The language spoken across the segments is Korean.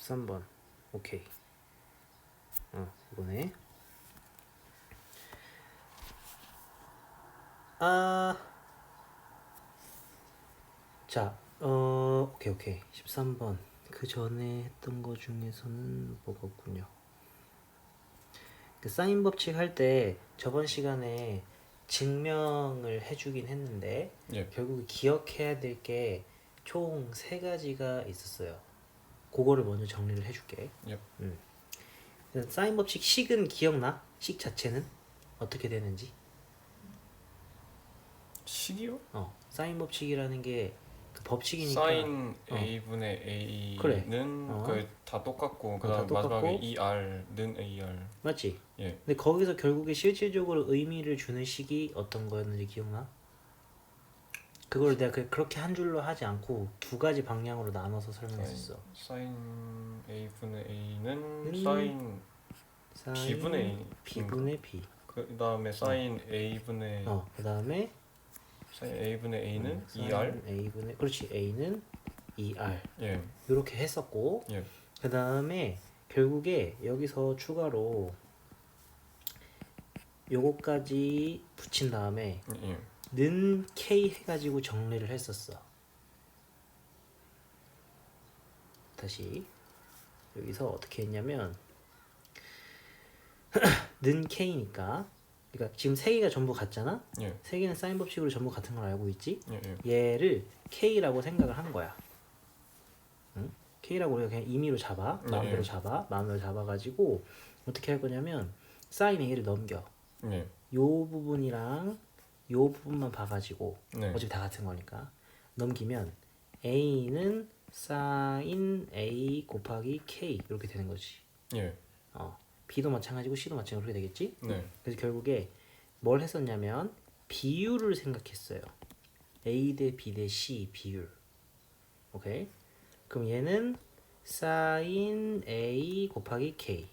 13번. 오케이. 이거네. 자, 오케이. 13번. 그 전에 했던 거 중에서는 뭐가 없군요. 그 사인 법칙 할 때 저번 시간에 증명을 해주긴 했는데 예. 결국 기억해야 될 게 총 3가지가 있었어요. 그거를 먼저 정리를 해줄게. 예. 사인 법칙 식은 기억나? 식 자체는 어떻게 되는지? 식이요? 사인 법칙이라는 게 그 법칙이니까 사인 a분의 a는 그래. 다 똑같고 다 그다음 똑같고. 마지막에 er는 er. 맞지? 예. 근데 거기서 결국에 실질적으로 의미를 주는 식이 어떤 거였는지 기억나? 그걸 내가 그렇게 한 줄로 하지 않고 2가지 방향으로 나눠서 설명했었어. 사인 a분의 a는 사인 b분의 a. b분의 b. 그다음에 사인 a분의 그다음에 사인 a분의 a는 사인 er. a분의 그렇지 a는 er. 예. 이렇게 했었고 예. 그다음에 결국에 여기서 추가로 요거까지 붙인 다음에 예. 는 k 해가지고 정리를 했었어. 다시 여기서 어떻게 했냐면 는 k니까 그러니까 지금 3개가 전부 같잖아. 예. 3개는 사인 법칙으로 전부 같은 걸 알고 있지. 예. 얘를 k라고 생각을 한 거야. 응? k라고 우리가 그냥 임의로 잡아. 마음대로 잡아. 마음대로 잡아가지고 어떻게 할 거냐면 사인 a를 넘겨. 예. 요 부분이랑 요 부분만 봐가지고 네. 어차피 다 같은 거니까 넘기면 a는 sin a 곱하기 k 이렇게 되는 거지. 예. b도 마찬가지고 c도 마찬가지로 그렇게 되겠지. 네. 그래서 결국에 뭘 했었냐면 비율을 생각했어요. a 대 b 대 c 비율. 오케이. 그럼 얘는 sin a 곱하기 k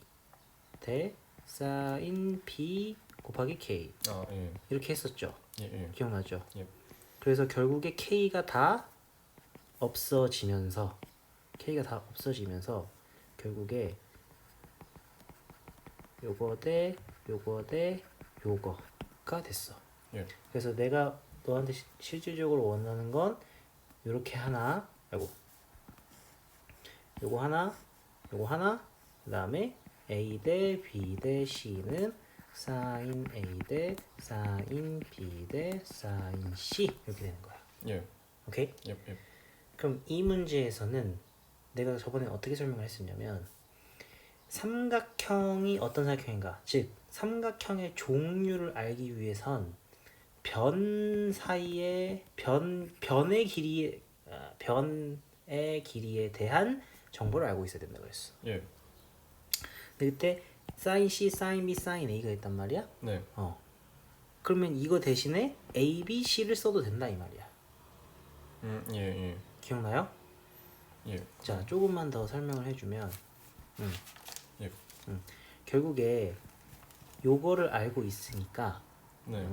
대 sin b 곱하기 k 예. 이렇게 했었죠. 예. 기억나죠? 예. 그래서 결국에 k가 다 없어지면서 결국에 요거 대 요거가 됐어. 예. 그래서 내가 너한테 실질적으로 원하는 건 요렇게 하나, 요거 하나, 그 다음에 a 대 b 대 c는 sin a 대 sin b 대 sin c 이렇게 되는 거야. 예. 오케이? 예. 그럼 이 문제에서는 내가 저번에 어떻게 설명을 했었냐면 삼각형이 어떤 삼각형인가, 즉 삼각형의 종류를 알기 위해선 변 사이에 변의 길이에 대한 정보를 알고 있어야 된다고 했어. 예. 근데 그때 sin c, sin b, sin a가 있단 말이야. 네. 그러면 이거 대신에 a, b, c를 써도 된다 이 말이야. 예. 기억나요? 예. 자, 조금만 더 설명을 해주면 예. 결국에 요거를 알고 있으니까 네.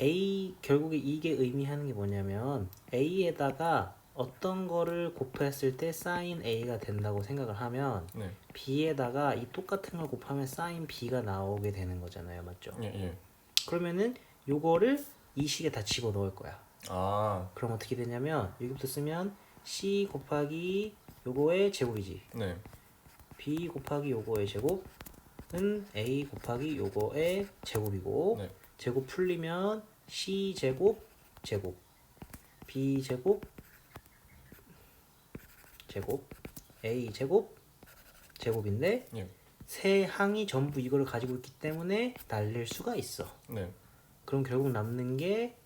A 결국에 이게 의미하는 게 뭐냐면 A에다가 어떤 거를 곱했을 때 sin A가 된다고 생각을 하면 네. B에다가 이 똑같은 걸 곱하면 sin B가 나오게 되는 거잖아요. 맞죠? 예. 그러면은 요거를 이 식에 다 집어 넣을 거야. 아. 그럼 어떻게 되냐면 여기부터 쓰면 C 곱하기 요거의 제곱이지. 네. B 곱하기 요거의 제곱은 A 곱하기 요거의 제곱이고 네. 제곱 풀리면 C 제곱 B 제곱 A 제곱인데 예. 세 항이 전부 이거를 가지고 있기 때문에 날릴 수가 있어. 네. 그럼 결국 남는 게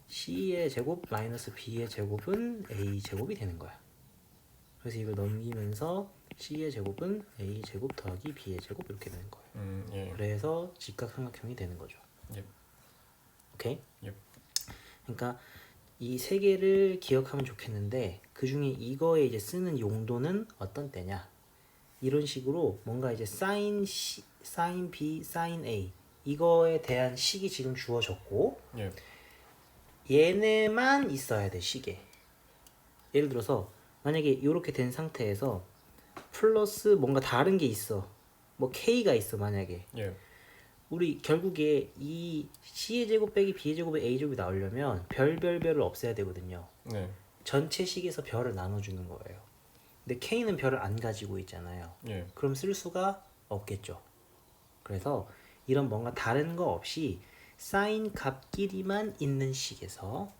C의 제곱 마이너스 B의 제곱은 A 제곱이 되는 거야. 그래서 이걸 넘기면서 C의 제곱은 A 제곱 더하기 B의 제곱 이렇게 되는 거예요. 예. 그래서 직각삼각형이 되는 거죠. 예. 오케이? 예. 그러니까 이 3개를 기억하면 좋겠는데 그 중에 이거에 이제 쓰는 용도는 어떤 때냐? 이런 식으로 뭔가 이제 sin C, sin B, sin A 이거에 대한 식이 지금 주어졌고 예. 얘네만 있어야 돼 식에. 예를 들어서 만약에 이렇게 된 상태에서 플러스 뭔가 다른 게 있어. 뭐 k가 있어 만약에. 예. 우리 결국에 이 c의 제곱 빼기 b의 제곱에 a 제곱이 나오려면 별을 없애야 되거든요. 네. 전체 식에서 별을 나눠주는 거예요. 근데 k는 별을 안 가지고 있잖아요. 예. 그럼 쓸 수가 없겠죠. 그래서 이런 뭔가 다른 거 없이 사인 값끼리만 있는 식에서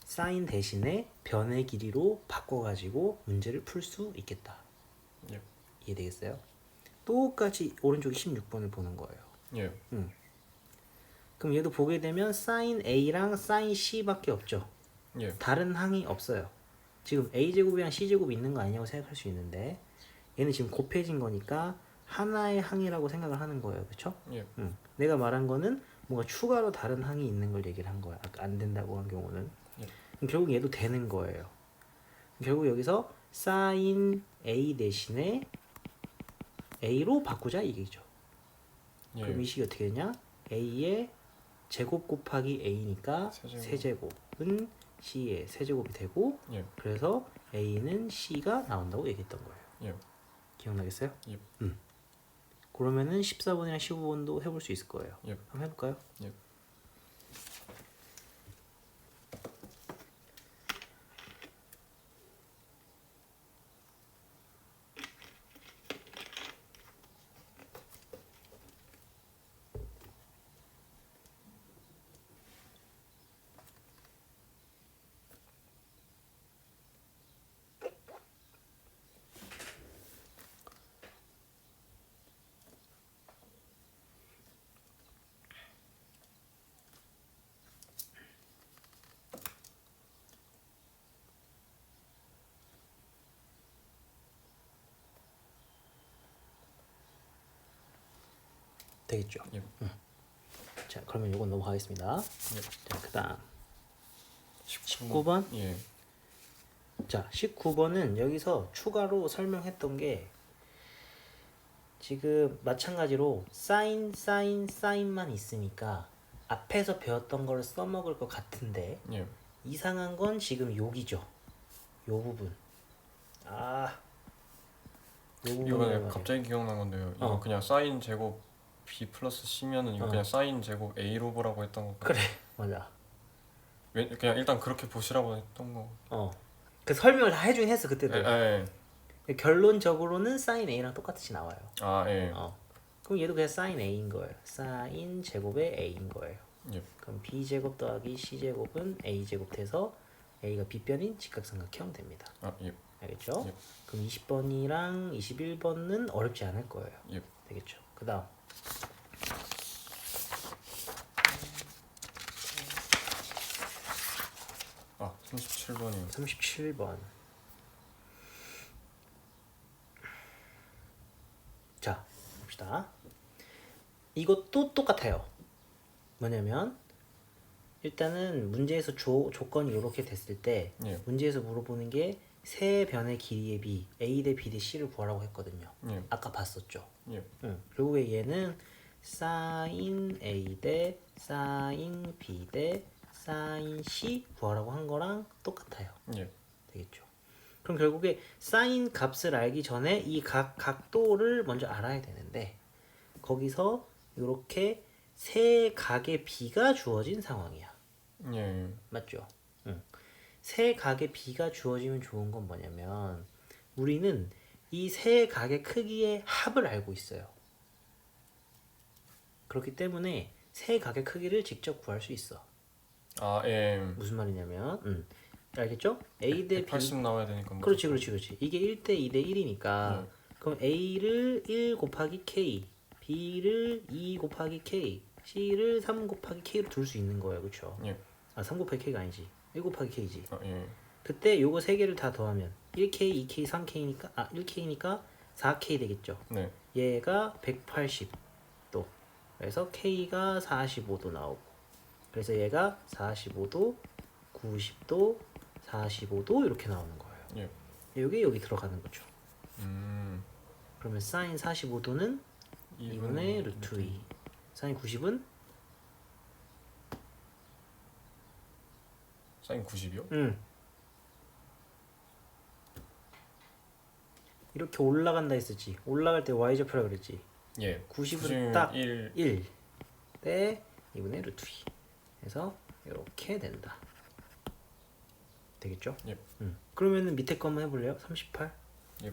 사인 대신에 변의 길이로 바꿔가지고 문제를 풀 수 있겠다. 예. 이해되겠어요? 똑같이 오른쪽 16번을 보는 거예요. 예. 그럼 얘도 보게 되면 사인 A랑 사인 C밖에 없죠. 예. 다른 항이 없어요. 지금 A제곱이랑 C제곱이 있는 거 아니냐고 생각할 수 있는데 얘는 지금 곱해진 거니까 하나의 항이라고 생각을 하는 거예요. 그쵸? 예. 내가 말한 거는 뭔가 추가로 다른 항이 있는 걸 얘기를 한 거야. 아까 안 된다고 한 경우는. 예. 그럼 결국 얘도 되는 거예요. 결국 여기서 사인 A 대신에 A로 바꾸자 이게죠. 예. 그럼 이 식이 어떻게 되냐? A의 제곱 곱하기 A니까 세제곱. 세제곱은 C의 세제곱이 되고 예. 그래서 A는 C가 나온다고 얘기했던 거예요. 예. 기억나겠어요? 예. 그러면은 14번이랑 15번도 해볼 수 있을 거예요. 예. 한번 해볼까요? 예. 되겠죠? 예. 자, 그러면 이건 넘어가겠습니다. 예. 자, 그 다음 19번. 19번. 예. 자, 19번은 여기서 추가로 설명했던 게 지금 마찬가지로 사인만 있으니까 앞에서 배웠던 걸 써먹을 것 같은데 예. 이상한 건 지금 여기죠. 요 부분. 요 부분을 이거는 말이야. 갑자기 기억난 건데요. 이거 어. 그냥 사인 제곱 b 플러스 c면은 이거 그냥 사인 제곱 a로 보라고 했던 거. 그래, 맞아. 그냥 일단 그렇게 보시라고 했던 거. 그 설명을 다 해주긴 했어 그때도. 예. 결론적으로는 사인 A랑 똑같이 나와요. 아, 예. 그럼 얘도 그냥 사인 A인 거예요. 사인 제곱의 A인 거예요. 예. 그럼 B 제곱 더하기 C 제곱은 A 제곱 돼서 A가 B변인 직각삼각형 됩니다. 아, 예. 알겠죠? 예. 그럼 20번이랑 21번은 어렵지 않을 거예요. 예. 되겠죠? 그 다음 아, 37번이요. 37번. 자, 봅시다. 이것도 똑같아요. 뭐냐면 일단은 문제에서 조건이 이렇게 됐을 때 예. 문제에서 물어보는 게 세 변의 길이의 b, a 대 b 대 c를 구하라고 했거든요. 예. 아까 봤었죠. 예. 결국에 얘는 사인 a 대 사인 b 대 사인 c 구하라고 한 거랑 똑같아요. 예. 되겠죠. 그럼 결국에 사인 값을 알기 전에 이 각도를 먼저 알아야 되는데 거기서 이렇게 세 각의 비가 주어진 상황이야. 예. 맞죠? 세 각의 비가 주어지면 좋은 건 뭐냐면 우리는 이 세 각의 크기의 합을 알고 있어요. 그렇기 때문에 세 각의 크기를 직접 구할 수 있어. 아, 예. 무슨 말이냐면 알겠죠? A 대 B 180 나와야 되니까. 뭐. 그렇지. 이게 1대 2대 1이니까 그럼 A를 1 곱하기 K, B를 2 곱하기 K, C를 3 곱하기 K로 둘 수 있는 거예요. 그렇죠? 예. 3 곱하기 K가 아니지. 1 곱하기 K지. 아, 예. 그때 요거 세 개를 다 더하면 1K, 2K, 3K니까 1K니까 4K 되겠죠. 네. 얘가 180도. 그래서 K가 45도 나오고. 그래서 얘가 45도, 90도, 45도 이렇게 나오는 거예요. 예. 이게 여기 들어가는 거죠. 그러면 사인 45도는 2분의 루트 2. 사인 90은 사인 90이요? 이렇게 올라간다 했었지. 올라갈 때 y좌표라 그랬지. 예. 90은 딱 1. 1 대 2분의 루트 2. 그래서 이렇게 된다. 되겠죠? 예. 그러면은 밑에 거 한번 해볼래요? 38. 예.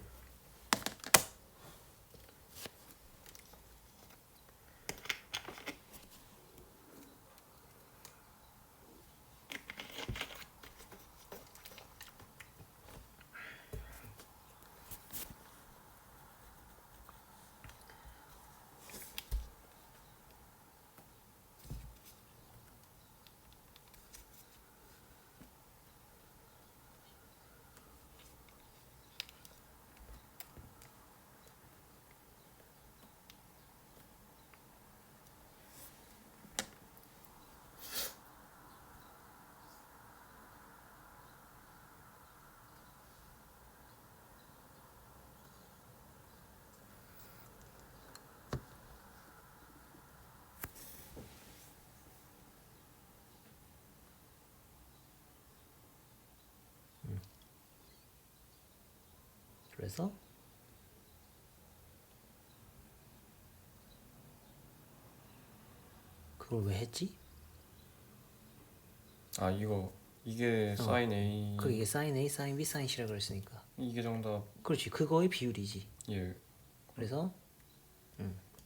그래서 그걸 왜 했지? 아 이게 사인 A. 그게 이게 사인 A, 사인 B, 사인 C라 그랬으니까. 이게 정답. 그렇지. 그거의 비율이지. 예. 그래서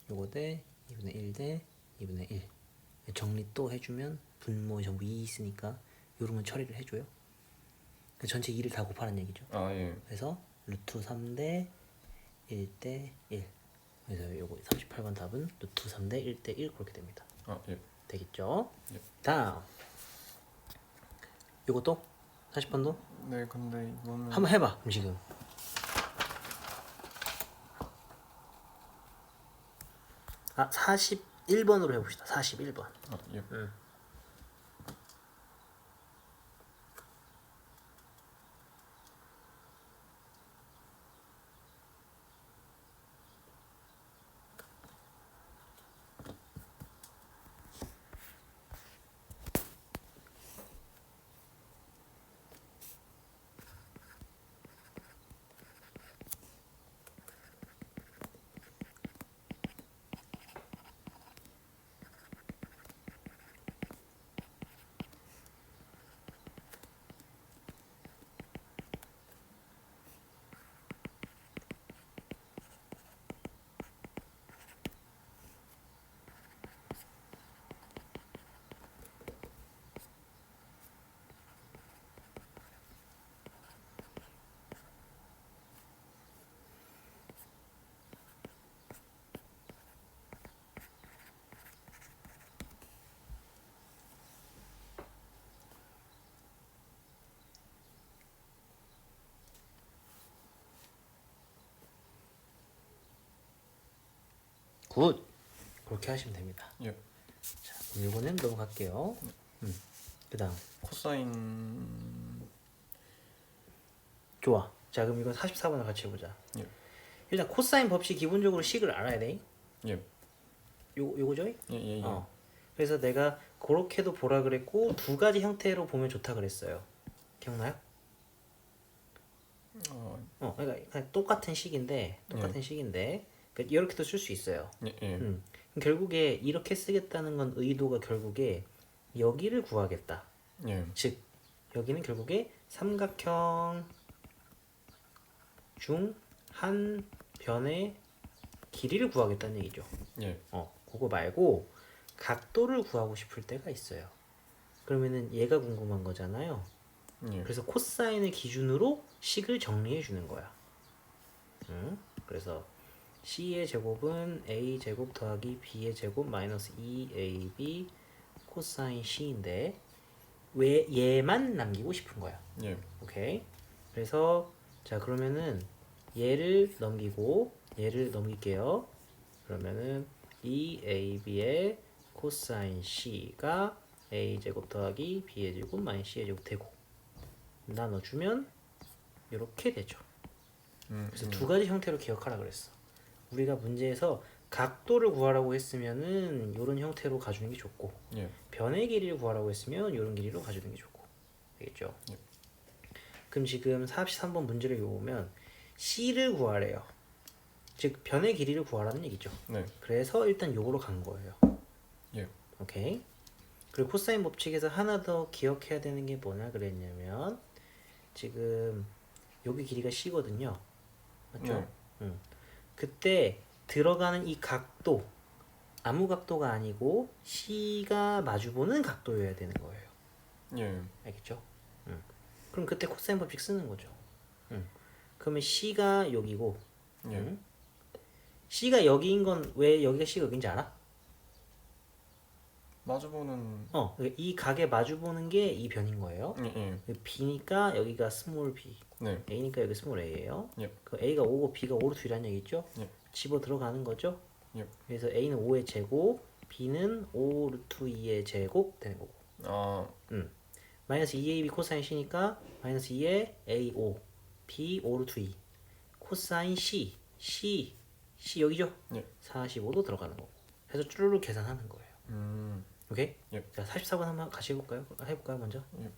요거 대 2분의 1 대 2분의 1 정리 또 해주면 분모에 전부 2 있으니까 요런 건 처리를 해줘요. 그 전체 2를 다 곱하는 얘기죠. 아 예. 그래서 루트 3 대 1 대 1. 그래서 요거 38번 답은 루트 3 대 1 대 1 그렇게 됩니다. 아 예. 되겠죠? 예. 다음 요것도 40번도 네 근데 이거는 한번 해봐. 그럼 지금 아 41번으로 해봅시다. 41번. 아 예. 굿. 그렇게 하시면 됩니다. 예. 자, 그럼 이거는 넘어갈게요. 그다음 코사인. 좋아. 자, 그럼 이건 44번을 같이 해보자. 예. 일단 코사인 법칙 기본적으로 식을 알아야 돼. 예. 요거죠? 예. 그래서 내가 그렇게도 보라 그랬고 두 가지 형태로 보면 좋다 그랬어요. 기억나요? 그러니까 그냥 똑같은 식인데 그러니까 이렇게도 쓸 수 있어요. 예. 예. 그럼 결국에 이렇게 쓰겠다는 건 의도가 결국에 여기를 구하겠다. 예. 즉 여기는 결국에 삼각형 중 한 변의 길이를 구하겠다는 얘기죠. 예. 그거 말고 각도를 구하고 싶을 때가 있어요. 그러면은 얘가 궁금한 거잖아요. 예. 그래서 코사인을 기준으로 식을 정리해 주는 거야. 그래서 C의 제곱은 A 제곱 더하기 B의 제곱 마이너스 2AB 코사인 C인데 왜 얘만 남기고 싶은 거야. 예. 오케이. 그래서 자 그러면은 얘를 넘기고 얘를 넘길게요. 그러면은 2AB의 코사인 C가 A 제곱 더하기 B의 제곱 마이너스 C의 제곱 되고 나눠주면 이렇게 되죠. 그래서 두 가지 형태로 기억하라 그랬어. 우리가 문제에서 각도를 구하라고 했으면은 이런 형태로 가주는 게 좋고 예. 변의 길이를 구하라고 했으면 이런 길이로 가주는 게 좋고 되겠죠. 예. 그럼 지금 43번 문제를 보면 C를 구하래요. 즉 변의 길이를 구하라는 얘기죠. 네. 그래서 일단 요거로 간 거예요. 예. 오케이. 그리고 코사인 법칙에서 하나 더 기억해야 되는 게 뭐냐 그랬냐면 지금 여기 길이가 C거든요. 맞죠? 네. 그때 들어가는 이 각도 아무 각도가 아니고 C가 마주보는 각도여야 되는 거예요. 예. 알겠죠? 그럼 그때 코사인 법칙 쓰는 거죠. 그러면 C가 여기고 예. C가 여기인 건 왜 여기가 C가 여기인지 알아? 마주보는 이 각에 마주보는 게 이 변인 거예요. 예. B니까 여기가 스몰 b, 네. A니까 여기 스몰 a예요. 예. 그 A가 5고 B가 5루트 2라는 얘기죠. 예. 집어 들어가는 거죠. 예. 그래서 A는 5의 제곱, B는 5루트 2의 제곱 되는 거고. 아, 마이너스 2AB 코사인 C니까 마이너스 2의 A5, B 5루트 2. 코사인 C 여기죠? 예. 45도 들어가는 거고. 해서 쭈루루 계산하는 거예요. 오케이? 예. 자, 44번 한번 같이 해볼까요, 먼저? 예.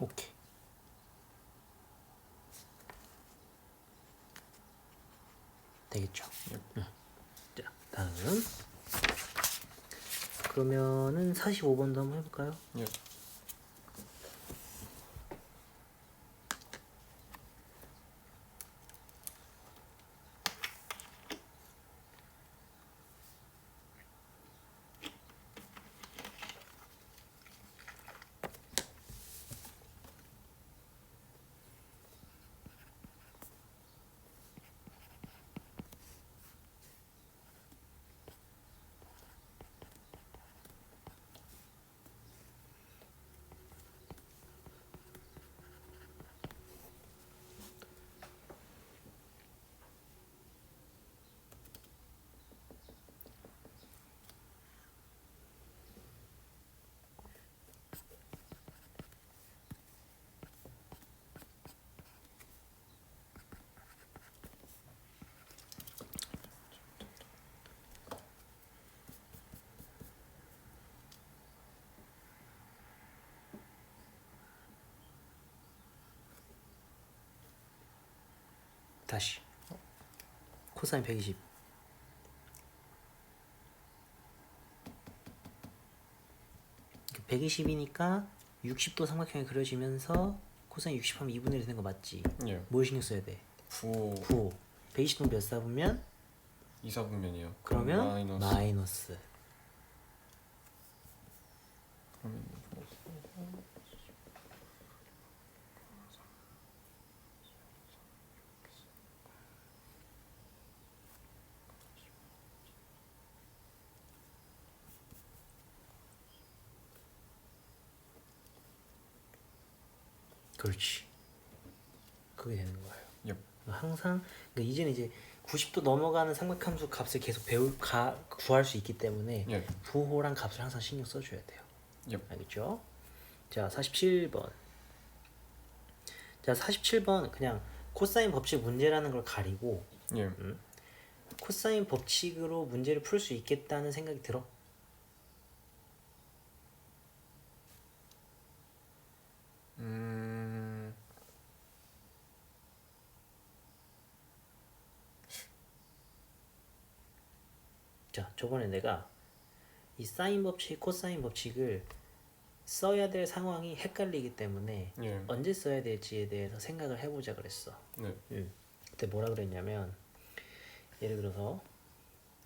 오케이. 되겠죠? 자, 다음. 그러면은 45번도 한번 해볼까요? 예. 다시. 코사인 120. 그 120이니까 60도 삼각형이 그려지면서 코사인 60 하면 2분의 1 되는 거 맞지? 예. 뭘 신경 써야 돼? 9, 9. 120도 몇 사분면? 2사분면이요. 그러면 마이너스. 그렇지. 그게 되는 거예요. 예. 항상 그러니까 이제는 이제 90도 넘어가는 삼각함수 값을 계속 구할 수 있기 때문에 예. 부호랑 값을 항상 신경 써줘야 돼요. 예. 알겠죠? 자, 47번. 자, 47번 그냥 코사인 법칙 문제라는 걸 가리고 예. 코사인 법칙으로 문제를 풀 수 있겠다는 생각이 들어? 자, 저번에 내가 이 사인 법칙, 코사인 법칙을 써야 될 상황이 헷갈리기 때문에 예. 언제 써야 될지에 대해서 생각을 해보자 그랬어. 네. 그때 뭐라 그랬냐면 예를 들어서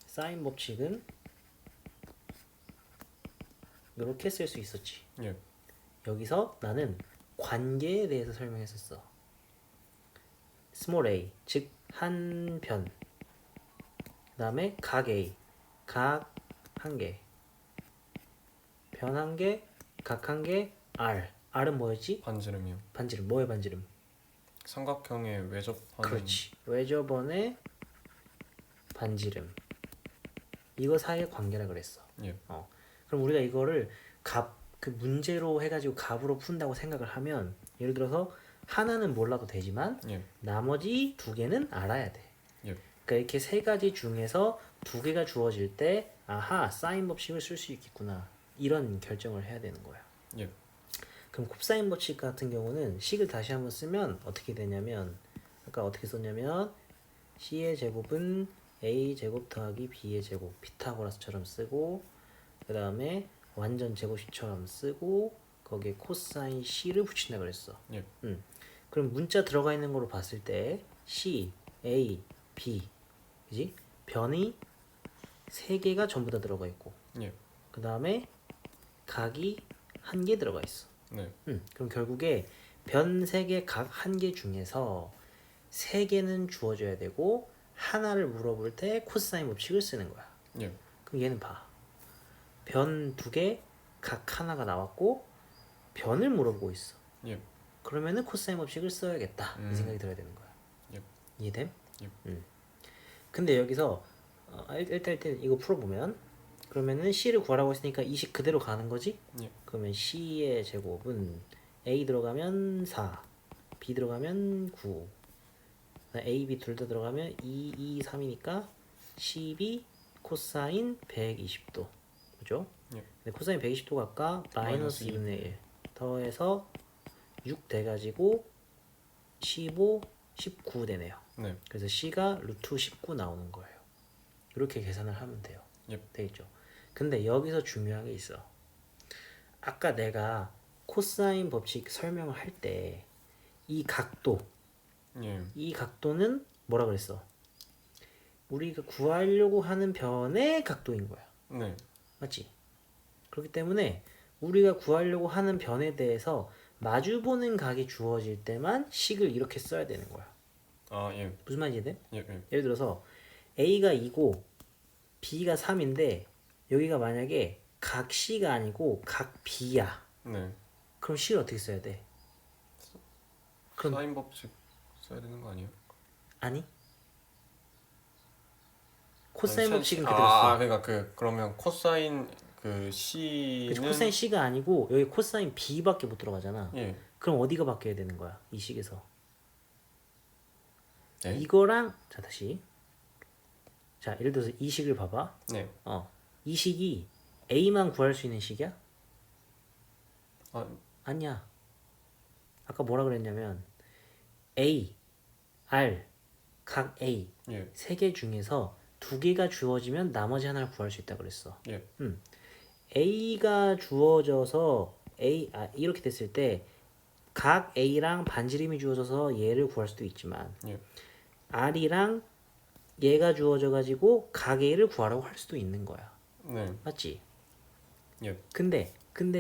사인 법칙은 이렇게 쓸 수 있었지. 예. 여기서 나는 관계에 대해서 설명했었어. 스몰 a, 즉 한 변. 그다음에 각 a, 각 한 개. 변 한 개, 각 한 개, r. r은 뭐였지? 반지름이요. 반지름. 뭐의 반지름? 삼각형에 외접하는. 그렇지. 외접원의 반지름. 이거 사이의 관계라 그랬어. 예. 그럼 우리가 이거를 그 문제로 해가지고 값으로 푼다고 생각을 하면 예를 들어서 하나는 몰라도 되지만 예. 나머지 두 개는 알아야 돼. 예. 그러니까 이렇게 세 가지 중에서 두 개가 주어질 때 아하 사인 법칙을 쓸 수 있겠구나 이런 결정을 해야 되는 거야. 예. 그럼 곱사인 법칙 같은 경우는 식을 다시 한번 쓰면 어떻게 되냐면 아까 어떻게 썼냐면 c의 제곱은 a 제곱 더하기 b의 제곱 피타고라스처럼 쓰고 그 다음에 완전 제곱식처럼 쓰고 거기에 코사인 c를 붙인다 그랬어. 예. 그럼 문자 들어가 있는 거로 봤을 때 c, a, b 그지? 변이 세 개가 전부 다 들어가 있고 예. 그 다음에 각이 한 개 들어가 있어. 네. 그럼 결국에 변 세 개 각 한 개 중에서 세 개는 주어져야 되고 하나를 물어볼 때 코사인 법칙을 쓰는 거야. 예. 그럼 얘는 봐. 변 두 개 각 하나가 나왔고 변을 물어보고 있어. 예. 그러면은 코사인 법칙을 써야겠다 이 생각이 들어야 되는 거야. 예. 이해됨? 예. 근데 여기서 일단 이거 풀어보면 그러면은 c를 구하라고 했으니까 이 식 그대로 가는 거지? 예. 그러면 c의 제곱은 a 들어가면 4, b 들어가면 9, a, b 둘 다 들어가면 2, 2, 3이니까 12 코사인 120도 그죠? 예. 근데 코사인 120도가 아까 마이너스 마이너스 2분의 1 더해서 6 돼가지고 15, 19 되네요. 네. 그래서 c가 루트 19 나오는 거예요. 이렇게 계산을 하면 돼요. 예. 되겠죠? 근데 여기서 중요한 게 있어. 아까 내가 코사인 법칙 설명을 할 때 이 각도, 예. 이 각도는 뭐라 그랬어? 우리가 구하려고 하는 변의 각도인 거야. 네. 맞지? 그렇기 때문에 우리가 구하려고 하는 변에 대해서 마주보는 각이 주어질 때만 식을 이렇게 써야 되는 거야. 아, 예. 무슨 말인지 돼? 예. 예. 예를 들어서 A가 2고 B가 3인데 여기가 만약에 각 C가 아니고 각 B야. 네. 그럼 C를 어떻게 써야 돼? 그럼 사인 법칙 써야 되는 거 아니에요? 아니? 코사인 아니, 법칙은 아, 그대로 써. 그러니까 그러면 코사인 그 C는 그치, 코사인 C가 아니고 여기 코사인 B밖에 못 들어가잖아. 예. 그럼 어디가 바뀌어야 되는 거야? 이 식에서. 네. 이거랑 자 다시. 자 예를 들어서 이 식을 봐봐. 네. 이 식이 A만 구할 수 있는 식이야? 아, 아니야. 아까 뭐라 그랬냐면 A, R, 각 A 예. 세 개 중에서 두 개가 주어지면 나머지 하나를 구할 수 있다 그랬어. 예. A가 주어져서 이렇게 됐을 때 각 A랑 반지름이 주어져서 얘를 구할 수도 있지만 예. R이랑 얘가 주어져 가지고 각 A를 구하라고 할 수도 있는 거야. 네. 맞지? 예. 근데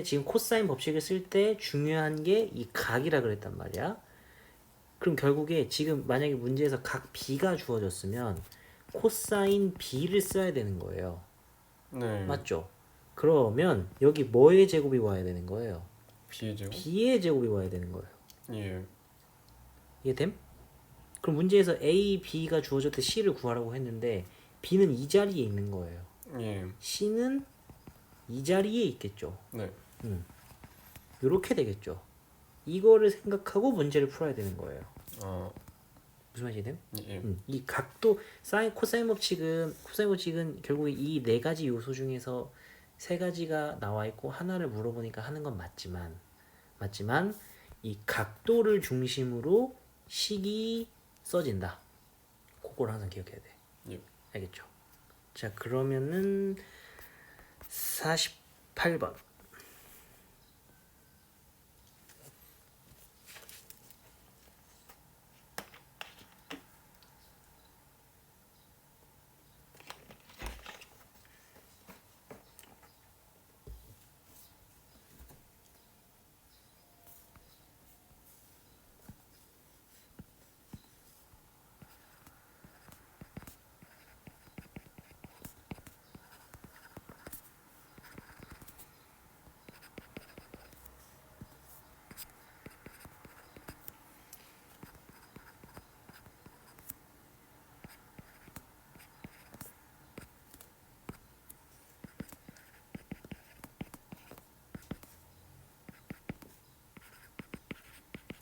지금 코사인 법칙을 쓸 때 중요한 게 이 각이라 그랬단 말이야. 그럼 결국에 지금 만약에 문제에서 각 B가 주어졌으면 코사인 B를 써야 되는 거예요. 네. 맞죠? 그러면 여기 뭐의 제곱이 와야 되는 거예요? B의 제곱. B의 제곱이 와야 되는 거예요. 예. 이해됨? 그럼 문제에서 A, B가 주어질 때 C를 구하라고 했는데 B는 이 자리에 있는 거예요. 예. C는 이 자리에 있겠죠. 네. 이렇게 되겠죠. 이거를 생각하고 문제를 풀어야 되는 거예요. 아, 무슨 말인지 됨? 예. 이 각도 코사인 법칙은 결국에 이 네 가지 요소 중에서 세 가지가 나와 있고 하나를 물어보니까 하는 건 맞지만 이 각도를 중심으로 식이 써진다. 그걸 항상 기억해야 돼. 예. 알겠죠? 자, 그러면은 48번.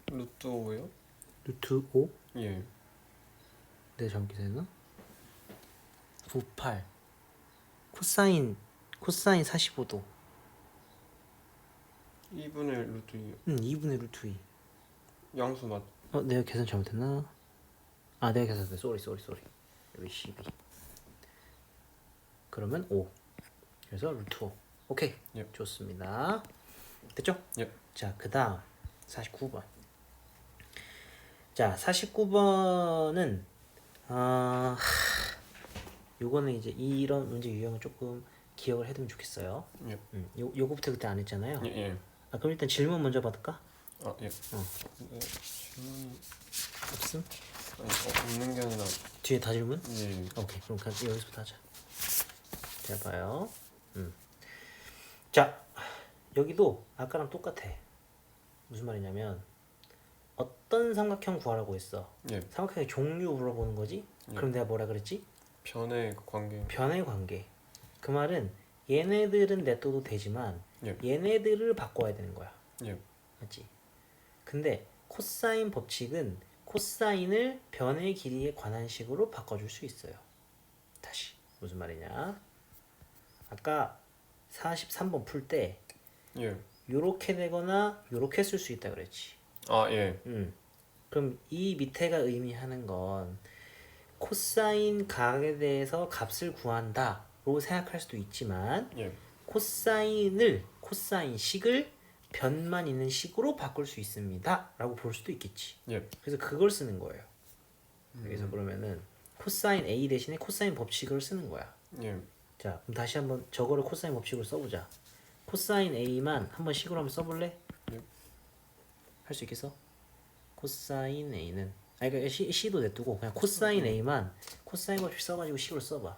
루트 5요? 루트 5? 예. 내가 잘못 계산했나? 98. 코사인 45도. 2분의 루트 2. 2분의 루트 2. 양수 맞. 내가 계산 잘못했나? 내가 계산했다. 쏘리. 여기 12. 그러면 5. 그래서 루트 5. 오케이. 예. 좋습니다. 됐죠? 예. 자, 그 다음 49번. 자, 49번은 요거는 이제 이런 문제 유형을 조금 기억을 해두면 좋겠어요. 예. 요거부터 그때 안 했잖아요. 예. 예. 그럼 일단 질문 먼저 받을까? 예. 근데 질문이 없음? 아니, 없는 게 아니라. 뒤에 다 질문? 예. 오케이, 그럼 여기서부터 하자. 잘 봐요. 자, 여기도 아까랑 똑같아. 무슨 말이냐면 어떤 삼각형 구하라고 했어. 예. 삼각형의 종류 물어보는 거지. 그럼 내가 뭐라 그랬지? 변의 그 관계. 변의 관계. 그 말은 얘네들은 냅둬도 되지만 예. 얘네들을 바꿔야 되는 거야. 예. 맞지? 근데 코사인 법칙은 코사인을 변의 길이에 관한 식으로 바꿔줄 수 있어요. 다시 무슨 말이냐? 아까 43번 풀 때 예. 요렇게 되거나 요렇게 쓸 수 있다 그랬지. 예. 그럼 이 밑에가 의미하는 건 코사인 각에 대해서 값을 구한다로 생각할 수도 있지만 예. 코사인식을 변만 있는 식으로 바꿀 수 있습니다 라고 볼 수도 있겠지. 예. 그래서 그걸 쓰는 거예요. 여기서 그러면은 코사인 A 대신에 코사인 법칙을 쓰는 거야. 예. 자, 그럼 다시 한번 저거를 코사인 법칙으로 써보자. 코사인 A만 한번 식으로 한번 써볼래? 예. 할 수 있겠어? 코사인 A는 그러니까 C도 냅두고 그냥 코사인 A만 코사인 법칙 써가지고 식으로 써봐.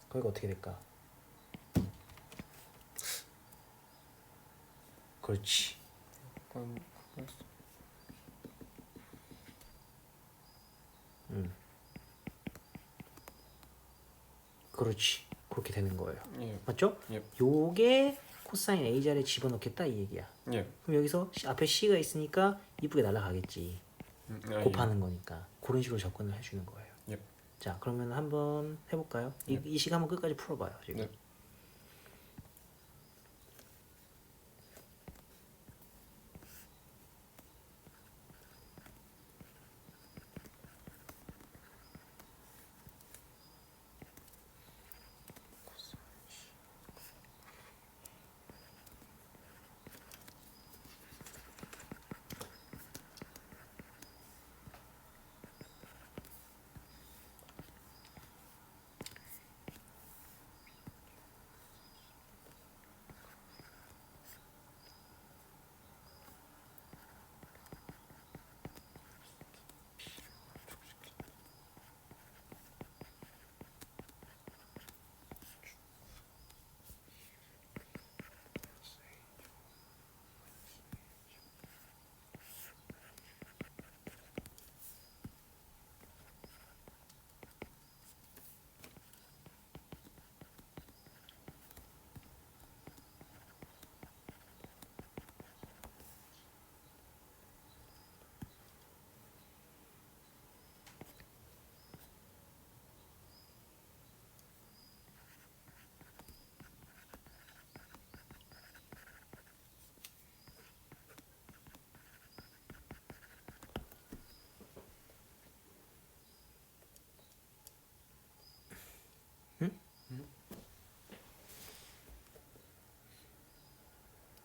거기가 어떻게 될까? 그렇지. 그렇지. 그렇게 되는 거예요. 예. 맞죠? 예. 요게 코사인 A 자리에 집어넣겠다 이 얘기야. 예. 그럼 여기서 앞에 C가 있으니까 이쁘게 날아가겠지. 곱하는 거니까. 그런 식으로 접근을 해주는 거예요. 예. 자, 그러면 한번 해볼까요? 이 식 한번 끝까지 풀어봐요. 지금. 네.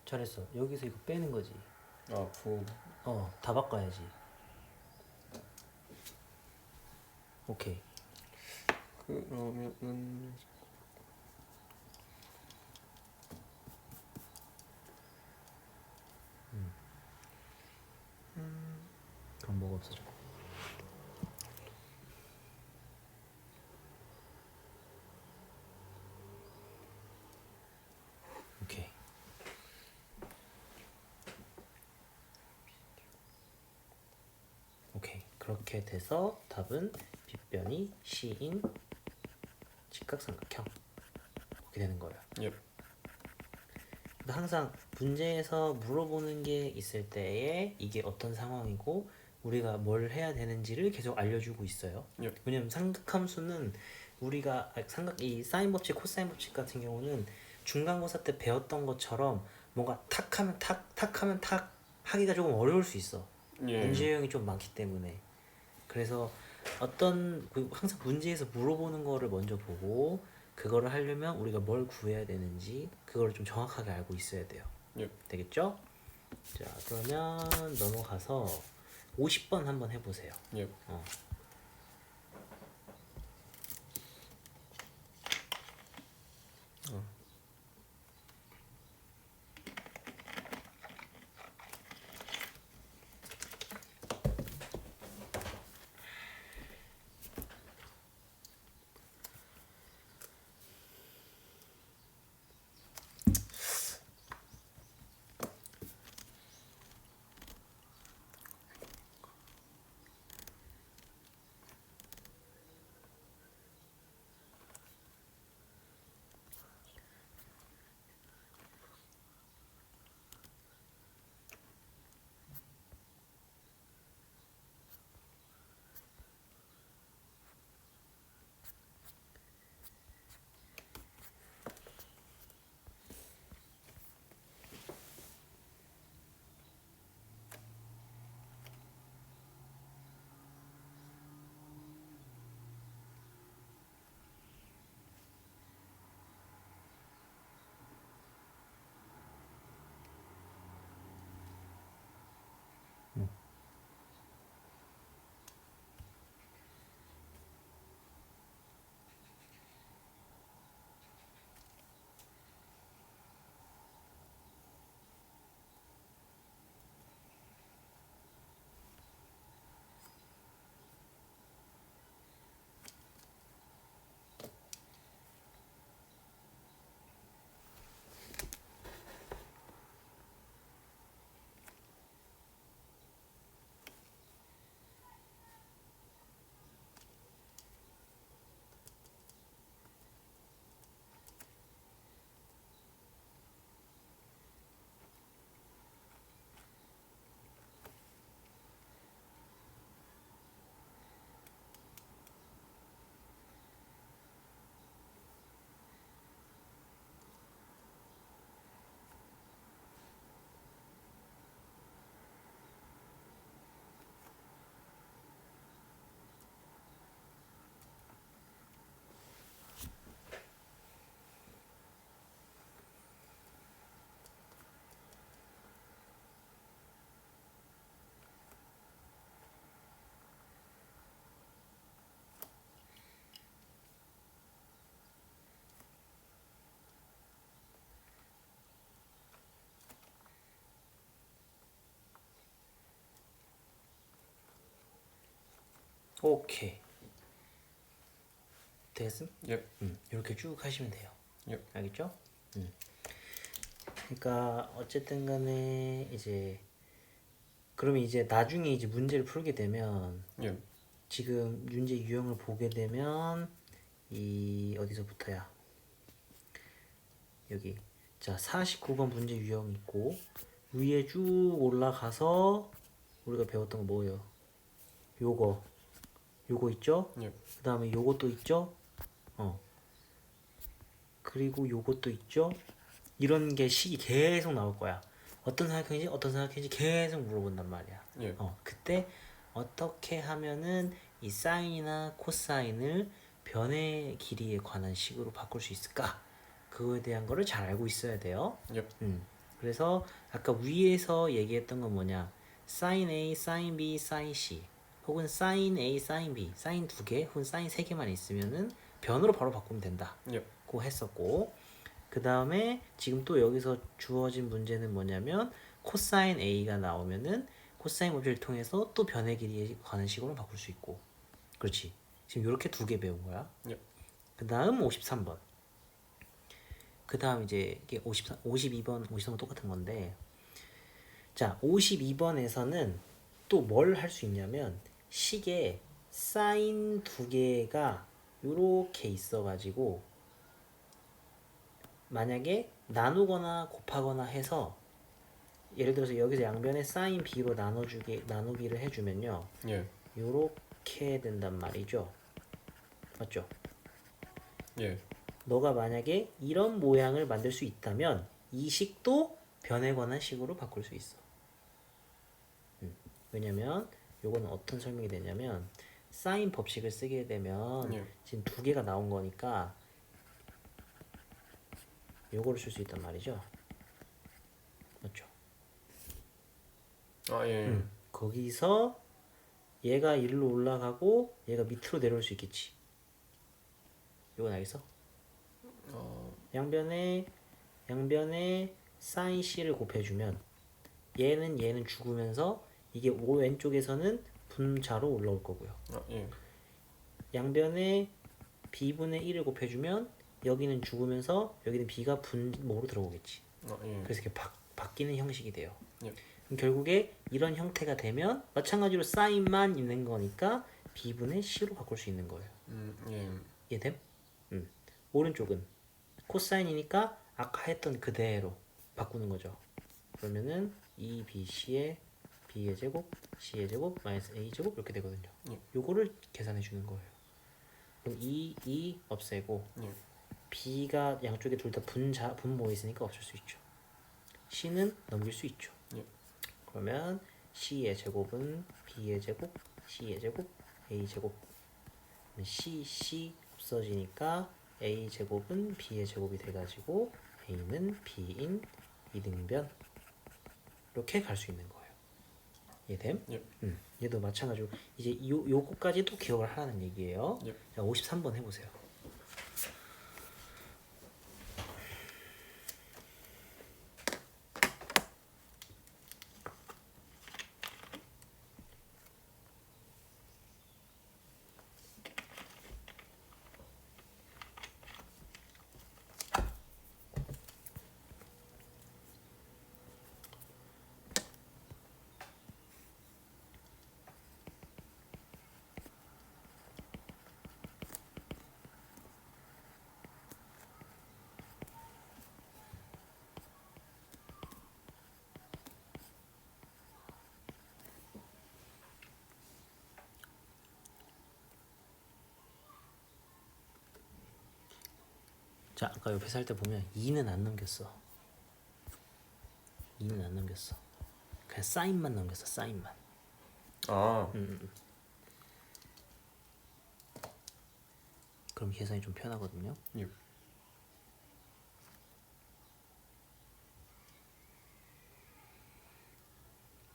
잘했어. 여기서 이거 빼는 거지. 아, 부. 다 바꿔야지. 오케이. 그러면은 그럼 뭐가 없어져? 오케이. 오케이. 그렇게 돼서 답은 빗변이 C인 직각삼각형. 그렇게 되는 거예요. 예. 그러니까 항상 문제에서 물어보는 게 있을 때에 이게 어떤 상황이고 우리가 뭘 해야 되는지를 계속 알려주고 있어요. 예. 왜냐면 삼각함수는 우리가 이 사인 법칙, 코사인 법칙 같은 경우는 중간고사 때 배웠던 것처럼 뭔가 탁 하면 탁 하면 탁 하기가 조금 어려울 수 있어. 예. 문제 유형이 좀 많기 때문에. 그래서 항상 문제에서 물어보는 거를 먼저 보고 그거를 하려면 우리가 뭘 구해야 되는지 그거를 좀 정확하게 알고 있어야 돼요. 예. 되겠죠? 자, 그러면 넘어가서 50번 한번 해보세요. 예. 오케이. 됐음? 예. 이렇게 쭉 하시면 돼요. 예. 알겠죠? 그러니까 어쨌든 간에 이제 그러면 이제 나중에 이제 문제를 풀게 되면 예. 지금 문제 유형을 보게 되면 이 어디서부터야? 여기 자 49번 문제 유형 있고 위에 쭉 올라가서 우리가 배웠던 거 뭐예요? 요거 있죠? 예. 그 다음에 요것도 있죠? 그리고 요것도 있죠? 이런 게 식이 계속 나올 거야. 어떤 삼각형인지 계속 물어본단 말이야. 예. 그때 어떻게 하면은 이 사인이나 코사인을 변의 길이에 관한 식으로 바꿀 수 있을까? 그거에 대한 거를 잘 알고 있어야 돼요. 예. 그래서 아까 위에서 얘기했던 건 뭐냐? sin A, sin B, sin C 혹은 sin A, sin B, sin 두 개 혹은 sin 세 개만 있으면은 변으로 바로 바꾸면 된다. 예. 고 했었고 그 다음에 지금 또 여기서 주어진 문제는 뭐냐면 코사인 A가 나오면은 코사인 법칙을 통해서 또 변의 길이에 관한 식으로 바꿀 수 있고 그렇지. 지금 이렇게 두 개 배운 거야. 예. 그 다음 53번. 그 다음 이제 이게 52번, 53번 똑같은 건데 자 52번에서는 또 뭘 할 수 있냐면 식에 사인 두 개가 요렇게 있어가지고 만약에 나누거나 곱하거나 해서 예를 들어서 여기서 양변에 사인 b로 나누기를 해주면요 예. 요렇게 된단 말이죠. 맞죠? 예. 너가 만약에 이런 모양을 만들 수 있다면 이 식도 변에 관한 식으로 바꿀 수 있어. 왜냐면 요거는 어떤 설명이 되냐면 사인 법칙을 쓰게 되면 예. 지금 두 개가 나온 거니까 요거를 쓸 수 있단 말이죠. 맞죠? 아 예. 거기서 얘가 일로 올라가고 얘가 밑으로 내려올 수 있겠지. 요건 알겠어? 양변에 사인 C를 곱해주면 얘는 죽으면서 이게 오 왼쪽에서는 분자로 올라올 거고요. 아 예. 양변에 b분의 1을 곱해주면 여기는 죽으면서 여기는 b가 분모로 들어오겠지. 아 예. 그래서 이렇게 바뀌는 형식이 돼요. 예. 그럼 결국에 이런 형태가 되면 마찬가지로 사인만 있는 거니까 b분의 c로 바꿀 수 있는 거예요. 예. 이해됨? 오른쪽은 코사인이니까 아까 했던 그대로 바꾸는 거죠. 그러면은 2bc의 b의 제곱 c의 제곱 마이너스 a 제곱 이렇게 되거든요. 예. 요거를 계산해 주는 거예요. 그럼 이 없애고 예. b가 양쪽에 둘 다 분모에 있으니까 없을 수 있죠. c는 넘길 수 있죠. 예. 그러면 c의 제곱은 b의 제곱 c의 제곱 a 제곱 c 없어지니까 a 제곱은 b의 제곱이 돼가지고 a는 b인 이등변 이렇게 갈 수 있는 거예요. 이해됨? 예. 얘도 마찬가지로 이제 요거까지도 기억을 하라는 얘기예요. 예. 자 53번 해보세요. 자 아까 옆에서 할 때 보면 2는 안 넘겼어. 2는 안 넘겼어. 그냥 사인만 넘겼어. 사인만. 아. 그럼 계산이 좀 편하거든요. 예.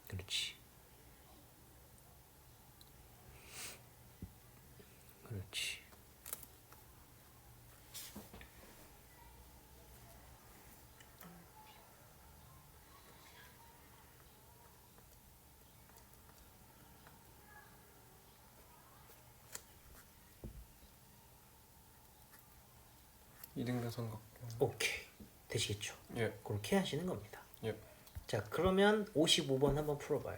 그렇지. 그렇지. 이등변삼각. 오케이. 되시겠죠? 예. 그렇게 하시는 겁니다. 예. 자 그러면 55번 한번 풀어봐요.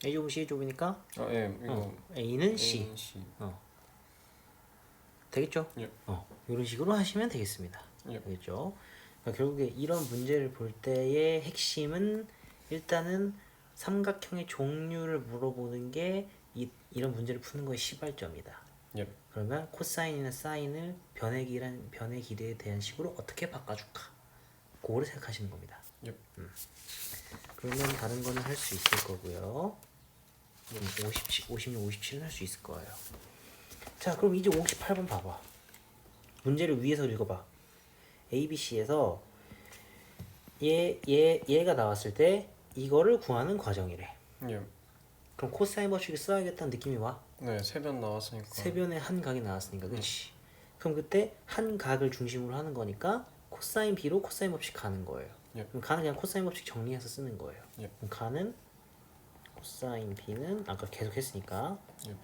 A 제곱 C 제곱이니까 예, 이거 A는 C A, C. 되겠죠? 예. 이런 식으로 하시면 되겠습니다. 예. 되겠죠? 그러니까 결국에 이런 문제를 볼 때의 핵심은 일단은 삼각형의 종류를 물어보는 게 이런 문제를 푸는 거의 시발점이다. 예. 그러면 코사인이나 사인을 변의 기대에 대한 식으로 어떻게 바꿔줄까? 그거를 생각하시는 겁니다. 예. 그러면 다른 거는 할 수 있을 거고요. 56, 57은 할 수 있을 거예요. 자, 그럼 이제 58번 봐봐. 문제를 위에서 읽어봐. ABC에서 얘가 나왔을 때 이거를 구하는 과정이래. 예. 그럼 코사인 법칙을 써야겠다는 느낌이 와. 네, 세변 나왔으니까. 세 변의 한 각이 나왔으니까, 그렇지. 그럼 그때 한 각을 중심으로 하는 거니까 코사인 B로 코사인 법칙 가는 거예요. 예. 그럼 가는 그냥 코사인 법칙 정리해서 쓰는 거예요. 예. 그럼 가는 코사인 B는 아까 계속 했으니까 예.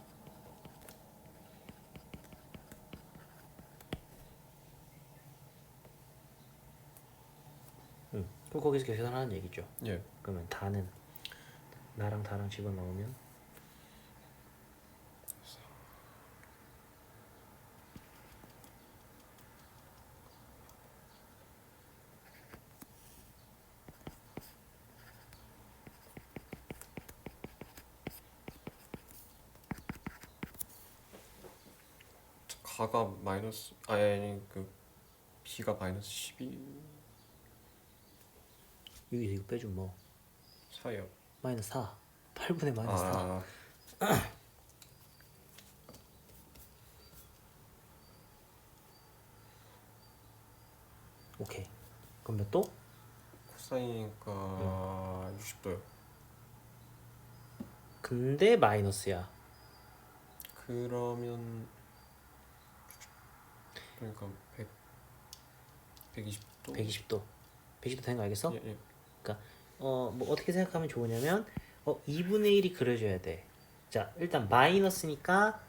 그럼 거기서 계산하는 얘기죠. 예. 그러면 다는 나랑 다랑 집어넣으면 가가 마이너스 아니 그 B가 마이너스 12 여기서 이거 빼주면 뭐 4요. 마이너스 4 8분의 마이너스 4 아, 오케이. 그럼 몇 도? 코사인이니까 60도요. 근데 마이너스야. 그러면 그러니까 120도. 120도. 120도 된 거 알겠어? 예, 예. 그러니까 뭐 어떻게 생각하면 좋으냐면 2분의 1이 그려져야 돼. 자, 일단 마이너스니까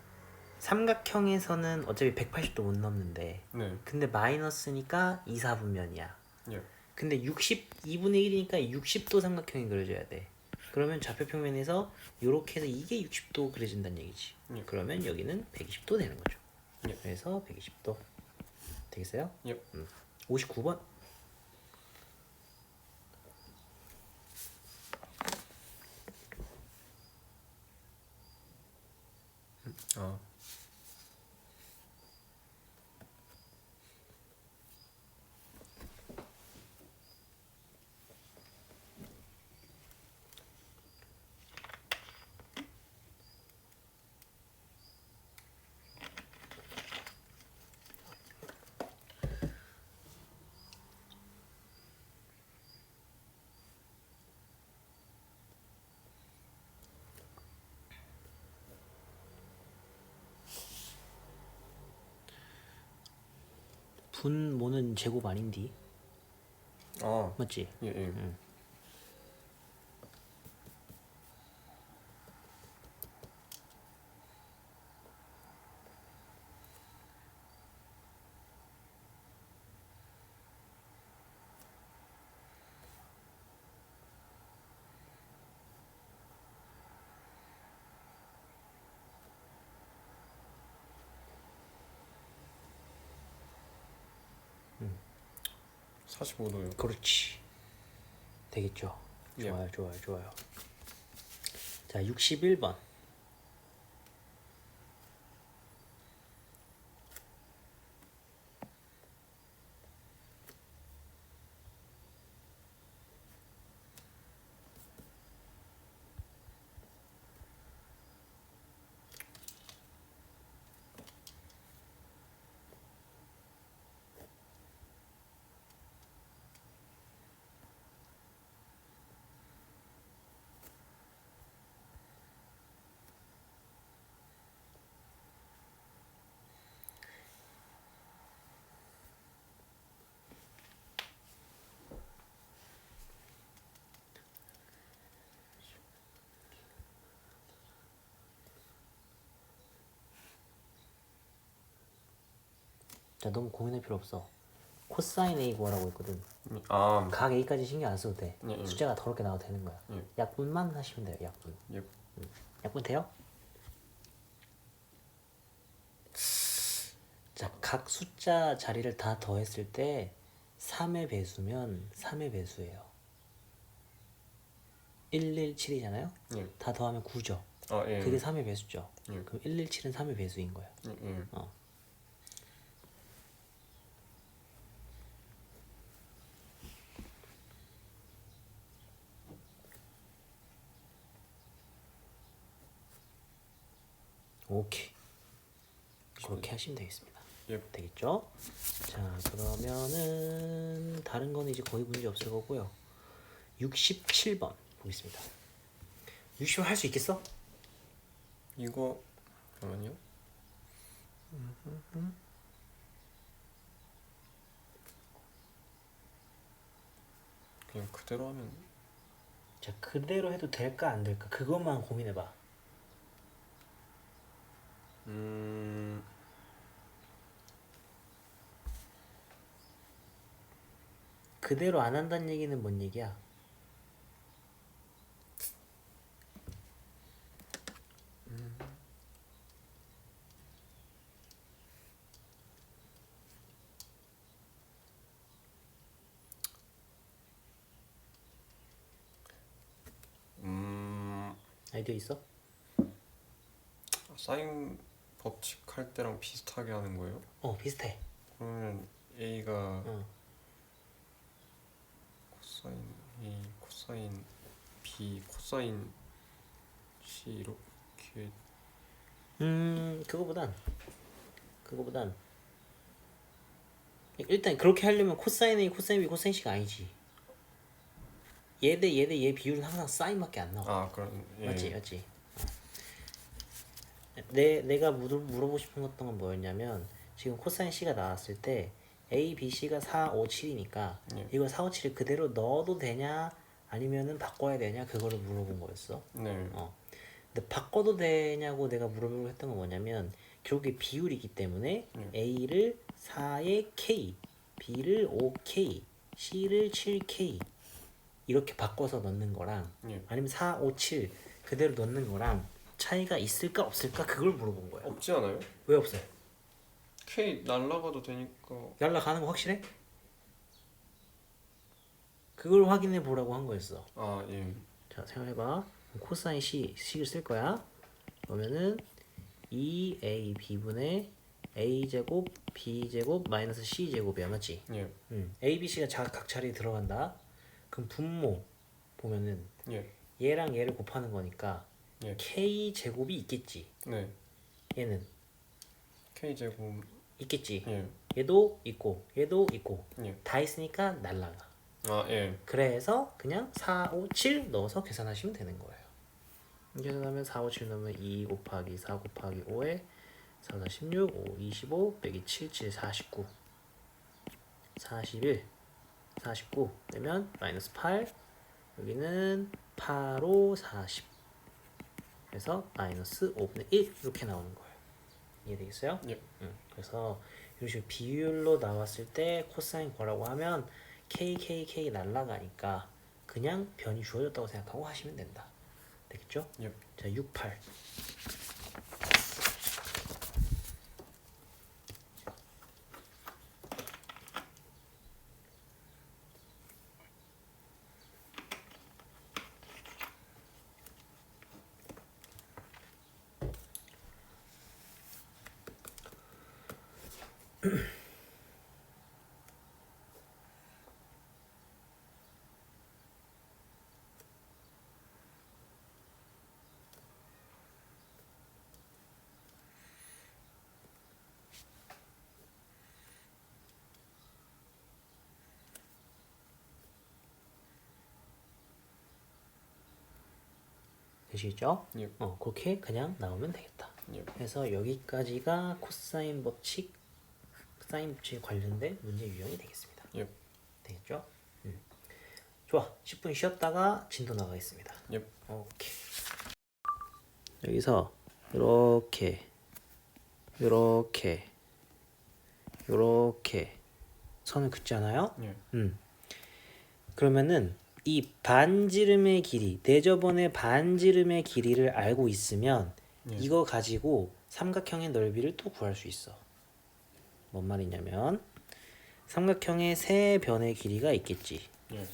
삼각형에서는 어차피 180도 못 넘는데 네. 근데 마이너스니까 2, 4분면이야. 예. 근데 2분의 1이니까 60도 삼각형이 그려져야 돼. 그러면 좌표평면에서 요렇게 해서 이게 60도 그려진다는 얘기지. 예. 그러면 여기는 120도 되는 거죠. 예. 그래서 120도 되겠어요? 예. 59번. 아. 분모는 제곱 아닌디? 아. 맞지? 예, 예. 음. 45도요. 그렇지. 되겠죠. 예. 좋아요, 좋아요, 좋아요. 자, 61번. 자, 너무 고민할 필요 없어. 코사인 A 구하라고 했거든. 아. 각 A까지 신경 안 써도 돼. 예, 예. 숫자가 더럽게 나와도 되는 거야. 예. 약분만 하시면 돼요. 약분. 예. 약분 돼요? 자, 각 숫자 자리를 다 더했을 때 3의 배수면 3의 배수예요. 117이잖아요. 예. 다 더하면 9죠. 아, 예. 그게 3의 배수죠. 예. 그럼 117은 3의 배수인 거예요. 예. 오케이. 그렇게 하시면 되겠습니다. 예. 되겠죠? 자, 그러면은 다른 거는 이제 거의 문제 없을 거고요. 67번 보겠습니다. 60번 할 수 있겠어? 이거 잠깐만요. 그냥 그대로 하면 자, 그대로 해도 될까 안 될까? 그것만 고민해 봐. 그대로 안 한다는 얘기는 뭔 얘기야? 아이디어 있어? 사인 법칙 할 때랑 비슷하게 하는 거예요? 비슷해. 그러면 A가 어. 코사인 A, 코사인 B, 코사인 C 이렇게 그거보단 일단 그렇게 하려면 코사인 A, 코사인 B, 코사인 C가 아니지. 얘 대 얘 대 얘 비율은 항상 사인밖에 안 나와. 그럼 예. 맞지. 내가 물어보고 싶은 건 뭐였냐면 지금 코사인 C가 나왔을 때 A, B, C가 4, 5, 7이니까 예. 이거 4, 5, 7을 그대로 넣어도 되냐 아니면은 바꿔야 되냐 그거를 물어본 거였어. 네. 근데 바꿔도 되냐고 내가 물어보려고 했던 건 뭐냐면 결국에 비율이기 때문에 A를 4의 K, B를 5K, C를 7K 이렇게 바꿔서 넣는 거랑 예. 아니면 4, 5, 7 그대로 넣는 거랑 차이가 있을까 없을까 그걸 물어본 거야. 없지 않아요? 왜 없어요? K 날라가도 되니까. 날라가는 거 확실해? 그걸 확인해 보라고 한 거였어. 예. 자, 생각해봐. 코사인 C를 쓸 거야. 그러면은 2A B분의 A제곱 B제곱 마이너스 C제곱이야, 맞지? 예. A, B, C가 각 자리에 들어간다. 그럼 분모 보면은 예. 얘랑 얘를 곱하는 거니까 예. K제곱이 있겠지. 네. 얘는 K 제곱. 있겠지. 예. 얘도 있고 얘도 있고 예. 다 있으니까 날라가. 예. 그래서 그냥 4, 5, 7 넣어서 계산하시면 되는 거예요. 계산하면 4, 5, 7 넣으면 2 곱하기 4 곱하기 5에 4, 4, 16, 5, 25 빼기 7, 7, 49 41 49 되면 마이너스 8 여기는 8, 5, 40 그래서 마이너스 5분의 1 이렇게 나오는 거예요. 이해되겠어요? 예. 그래서 이런 식으로 비율로 나왔을 때 코사인 거라고 하면 KKK 날라가니까 그냥 변이 주어졌다고 생각하고 하시면 된다. 되겠죠? 예. 자, 68. 되시죠? 예. 그렇게 그냥 나오면 되겠다. 예. 그래서 여기까지가 코사인 법칙, 사인 법칙에 관련된 문제 유형이 되겠습니다. 예. 되겠죠? 좋아. 10분 쉬었다가 진도 나가겠습니다. 예. 오케이. 여기서 이렇게 선을 긋잖아요. 예. 그러면은 이 반지름의 길이, 내저번의 반지름의 길이를 알고 있으면 예. 이거 가지고 삼각형의 넓이를 또 구할 수 있어. 뭔 말이냐면 삼각형의 세 변의 길이가 있겠지. 예.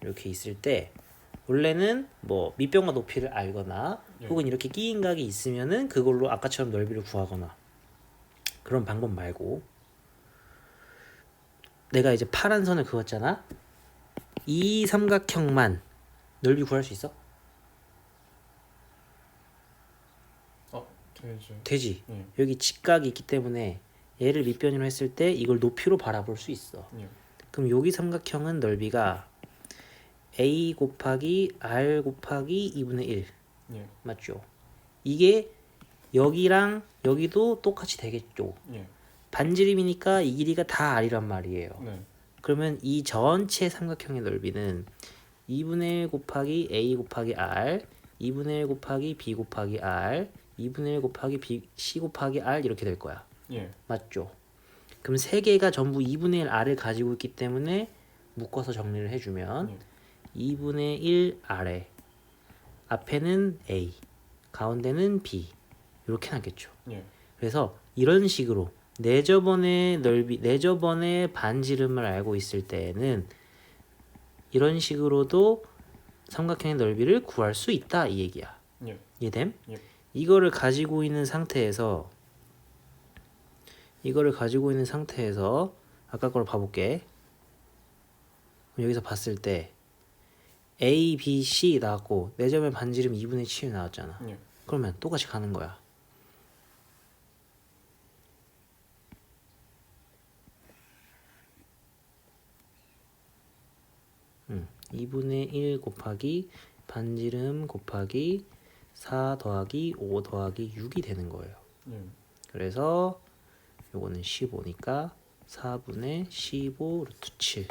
이렇게 있을 때 원래는 뭐 밑변과 높이를 알거나 예. 혹은 이렇게 끼인 각이 있으면은 그걸로 아까처럼 넓이를 구하거나 그런 방법 말고 내가 이제 파란 선을 그었잖아. 이 삼각형만 넓이 구할 수 있어? 되죠. 되지. 예. 여기 직각이 있기 때문에 얘를 밑변으로 했을 때 이걸 높이로 바라볼 수 있어. 예. 그럼 여기 삼각형은 넓이가 a 곱하기 r 곱하기 2분의 1 예. 맞죠? 이게 여기랑 여기도 똑같이 되겠죠. 예. 반지름이니까 이 길이가 다 r이란 말이에요. 네. 그러면 이 전체 삼각형의 넓이는 2분의 1 곱하기 a 곱하기 r 2분의 1 곱하기 b 곱하기 r 2분의 1 곱하기 c 곱하기 r 이렇게 될 거야. 예. 맞죠? 그럼 세 개가 전부 2분의 1 r을 가지고 있기 때문에 묶어서 정리를 해주면 예. 2분의 1 r에 앞에는 a, 가운데는 b 이렇게 나겠죠. 예. 그래서 이런 식으로 내저번의 넓이, 내저번의 반지름을 알고 있을 때에는 이런 식으로도 삼각형의 넓이를 구할 수 있다 이 얘기야. 예. 이해됨? 예. 이거를 가지고 있는 상태에서 아까 걸 봐볼게. 여기서 봤을 때 A, B, C 나왔고 내점의 반지름 2분의 7 나왔잖아. 예. 그러면 똑같이 가는 거야. 2분의 1 곱하기 반지름 곱하기 4 더하기 5 더하기 6이 되는 거예요. 예. 그래서 요거는 15니까 4분의 15 루트 7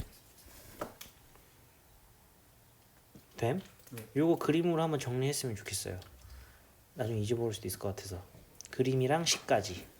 됨? 요거 그림으로 한번 정리했으면 좋겠어요. 나중에 잊어버릴 수도 있을 것 같아서 그림이랑 식까지.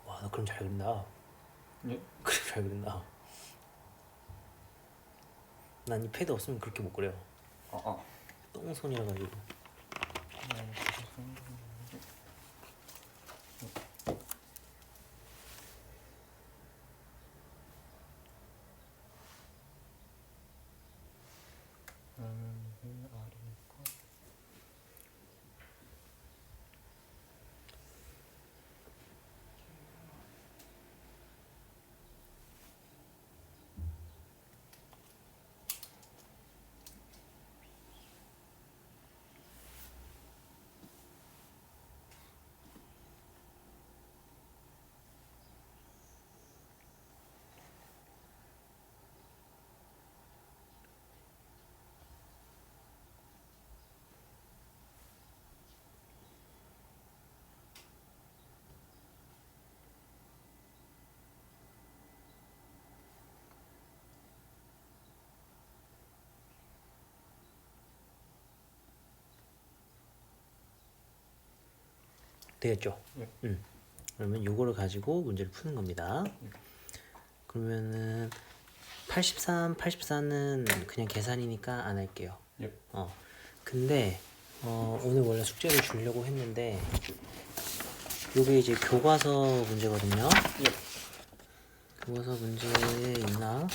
와, 너 그림 잘 그린다. 예. 그림 잘 그린다. 난 이 패드 없으면 그렇게 못 그려. 똥손이라 가지고. 되겠죠? 예. 그러면 요거를 가지고 문제를 푸는 겁니다. 그러면은 83, 84는 그냥 계산이니까 안 할게요. 예. 근데 오늘 원래 숙제를 주려고 했는데 요게 이제 교과서 문제거든요. 예. 교과서 문제에 있나?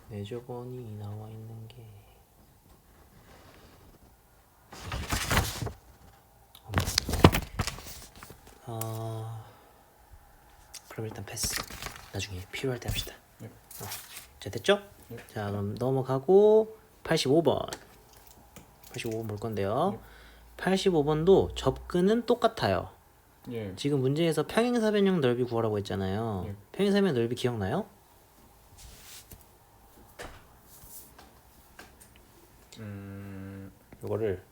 내저번이 나와 있는 게 그럼 일단 패스. 나중에 필요할 때 합시다. 예. 어. 자, 됐죠? 예. 자, 그럼 넘어가고 85번. 85번 볼 건데요. 예. 85번도 접근은 똑같아요. 예. 지금 문제에서 평행사변형 넓이 구하라고 했잖아요. 예. 평행사변 넓이 기억나요? 이거를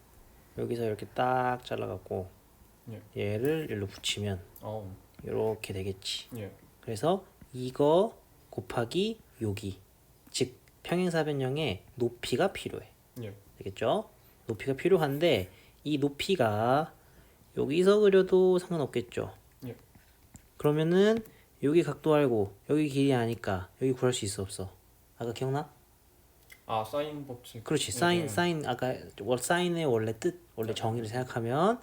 여기서 이렇게 딱 잘라갖고 예. 얘를 일로 붙이면 아우. 이렇게 되겠지. 예. 그래서 이거 곱하기 여기, 즉 평행사변형의 높이가 필요해. 예. 되겠죠? 높이가 필요한데 이 높이가 여기서 그려도 상관없겠죠. 예. 그러면은 여기 각도 알고 여기 길이 아니까 여기 구할 수 있어 없어? 아까 기억나? 아, 사인 법칙. 그렇지. 예. 사인 아까 사인의 원래 뜻, 원래 정의를 생각하면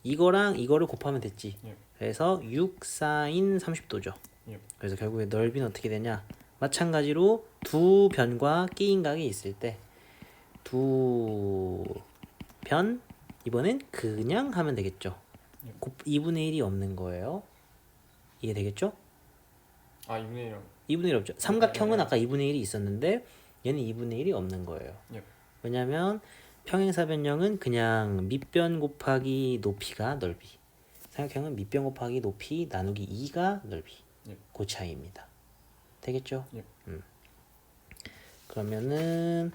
이거랑 이거를 곱하면 됐지. 예. 그래서 6 사인 30도죠. 예. 그래서 결국에 넓이는 어떻게 되냐? 마찬가지로 두 변과 끼인각이 있을 때 두 변 이번엔 그냥 하면 되겠죠. 예. 2분의 1이 없는 거예요. 이해 되겠죠? 아, 2분의 1이랑. 2분의 1 없죠. 삼각형은 예. 아까 2분의 1이 있었는데 얘는 2분의 1이 없는 거예요. 예. 왜냐면 평행사변형은 그냥 밑변 곱하기 높이가 넓이, 삼각형은 밑변 곱하기 높이 나누기 2가 넓이. 예. 그 차이입니다. 되겠죠? 예. 그러면은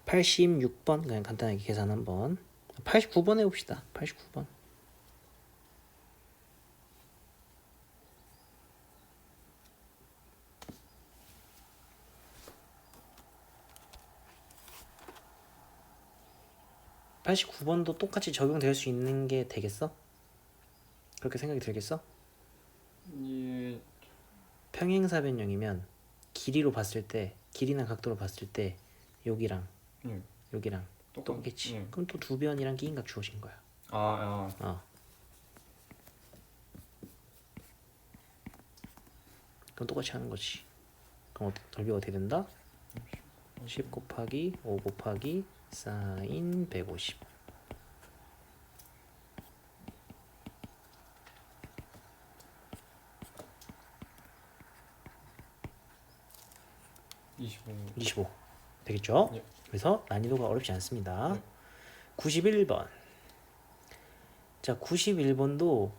86번 그냥 간단하게 계산 한번. 89번 해봅시다. 89번. (89번도) 똑같이 적용될 수 있는 게 되겠어? 그렇게 생각이 들겠어? 예. 평행사변형이면 길이로 봤을 때, 길이나 각도로 봤을 때 여기랑 예. 여기랑 똑같겠지. 예. 그럼 또 두 변이랑 끼인각 주어진 거야. 아. 그럼 똑같이 하는 거지. 그럼 넓이가 어떻게 된다? 10 곱하기 5 곱하기 사인 150. (25) 25 되겠죠? 예. 그래서 난이도가 어렵지 않습니다. 네. 91번. 자, 91번도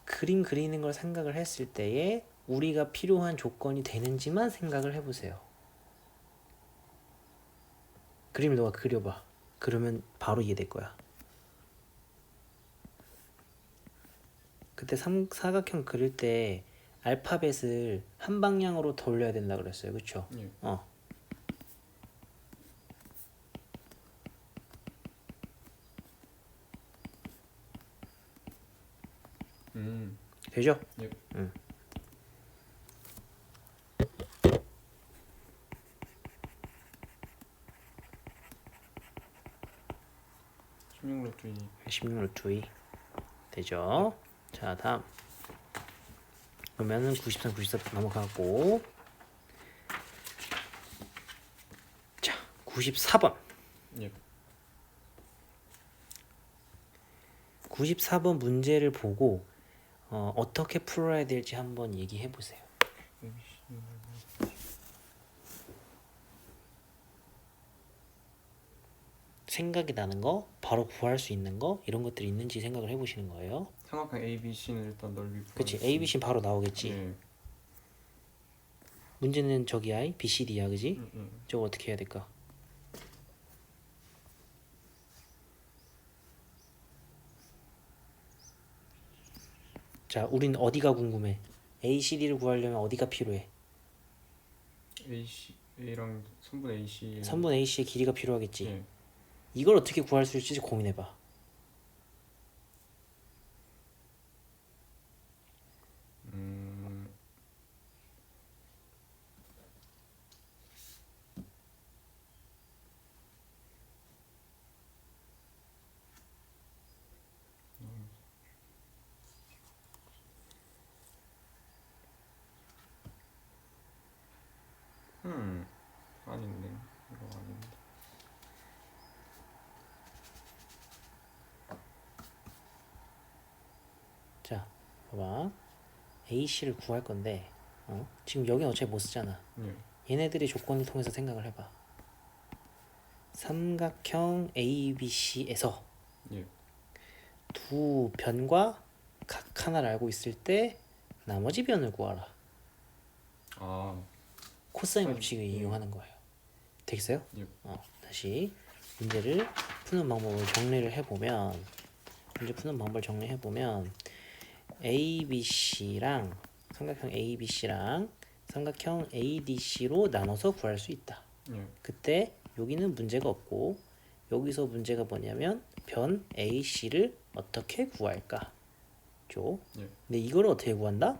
그림 그리는 걸 생각을 했을 때에 우리가 필요한 조건이 되는지만 생각을 해보세요. 그림을 너가 그려봐. 그러면 바로 이해될 거야. 그때 사각형 그릴 때 알파벳을 한 방향으로 돌려야 된다 그랬어요. 그쵸? 예. 되죠? 예. 응. (16루트 2) 16루트 2 되죠? 자, 다음. 그러면은 93, 94 넘어가고, 자, 94번. 예. 94번 문제를 보고 어떻게 풀어야 될지 한번 얘기해 보세요. 생각이 나는 거, 바로 구할 수 있는 거, 이런 것들이 있는지 생각을 해보시는 거예요. 삼각형 ABC는 일단 넓이 그치? 구하겠습니다. A, B, C는 바로 나오겠지. 예. 문제는 저기야, B, C, D야, 그지? 저거 어떻게 해야 될까? 자, 우린 어디가 궁금해? A, C, D를 구하려면 어디가 필요해? A랑 3분의 AC 3분의 AC의 길이가 필요하겠지. 예. 이걸 어떻게 구할 수 있을지 고민해봐. 아닌데 이거 아닌데. 자, 봐봐. AC를 구할 건데, 지금 여기는 어차피 못 쓰잖아. 예. 얘네들의 조건을 통해서 생각을 해봐. 삼각형 ABC에서 예. 두 변과 각 하나를 알고 있을 때 나머지 변을 구하라. 아, 코사인 코사인, 법칙을 예. 이용하는 거예요. 되겠어요? 예. 다시 문제를 푸는 방법을 정리를 해보면 ABC랑 삼각형 ABC랑 삼각형 ADC로 나눠서 구할 수 있다. 예. 그때 여기는 문제가 없고 여기서 문제가 뭐냐면 변 AC를 어떻게 구할까? 죠. 예. 근데 이걸 어떻게 구한다?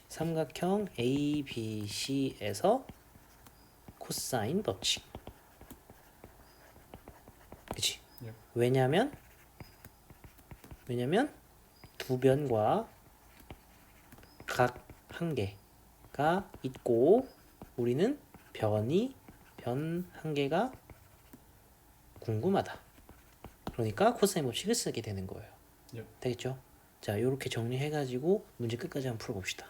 삼각형 ABC에서 코사인 법칙. 그치? 예. 왜냐면 두 변과 각 한 개가 있고 우리는 변 한 개가 궁금하다. 그러니까 코사인 법칙을 쓰게 되는 거예요. 예. 되겠죠? 자, 이렇게 정리해가지고 문제 끝까지 한번 풀어봅시다.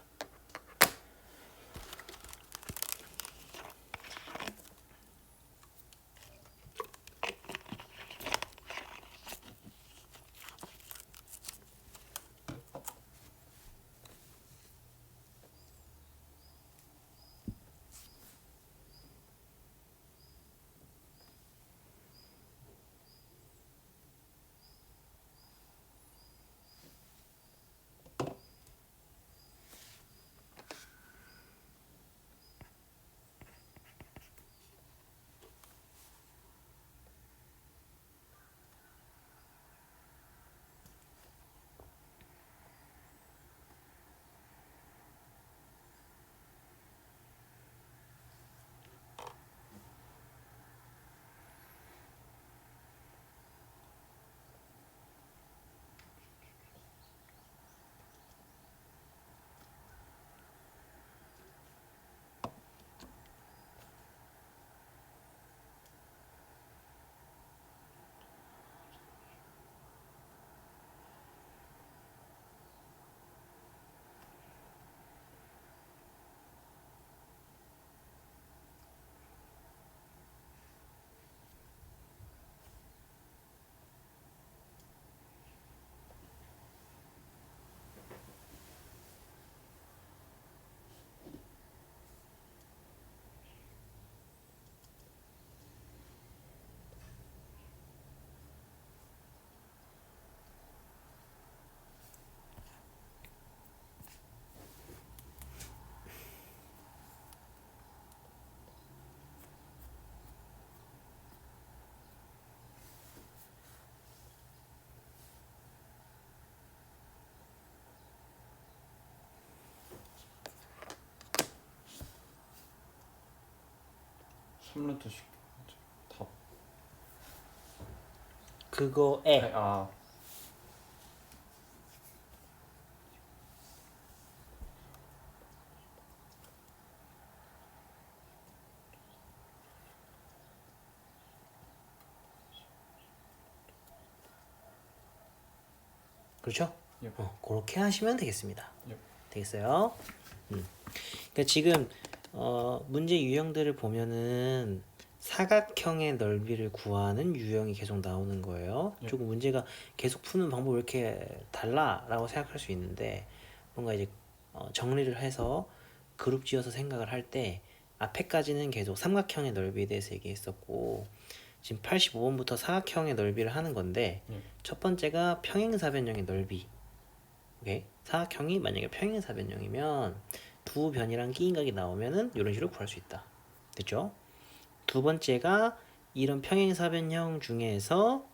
삼루트식 답. 그거에 아, 그렇죠? 예. 그렇게 하시면 되겠습니다. 예. 되겠어요? 그러니까 지금 문제 유형들을 보면은 사각형의 넓이를 구하는 유형이 계속 나오는 거예요. 예. 조금 문제가 계속 푸는 방법이 왜 이렇게 달라라고 생각할 수 있는데 뭔가 이제 정리를 해서 그룹 지어서 생각을 할 때 앞에까지는 계속 삼각형의 넓이에 대해서 얘기했었고 지금 85번부터 사각형의 넓이를 하는 건데 예. 첫 번째가 평행사변형의 넓이. 오케이? 사각형이 만약에 평행사변형이면 두 변이랑 끼인 각이 나오면은 이런 식으로 구할 수 있다. 됐죠? 두 번째가 이런 평행사변형 중에서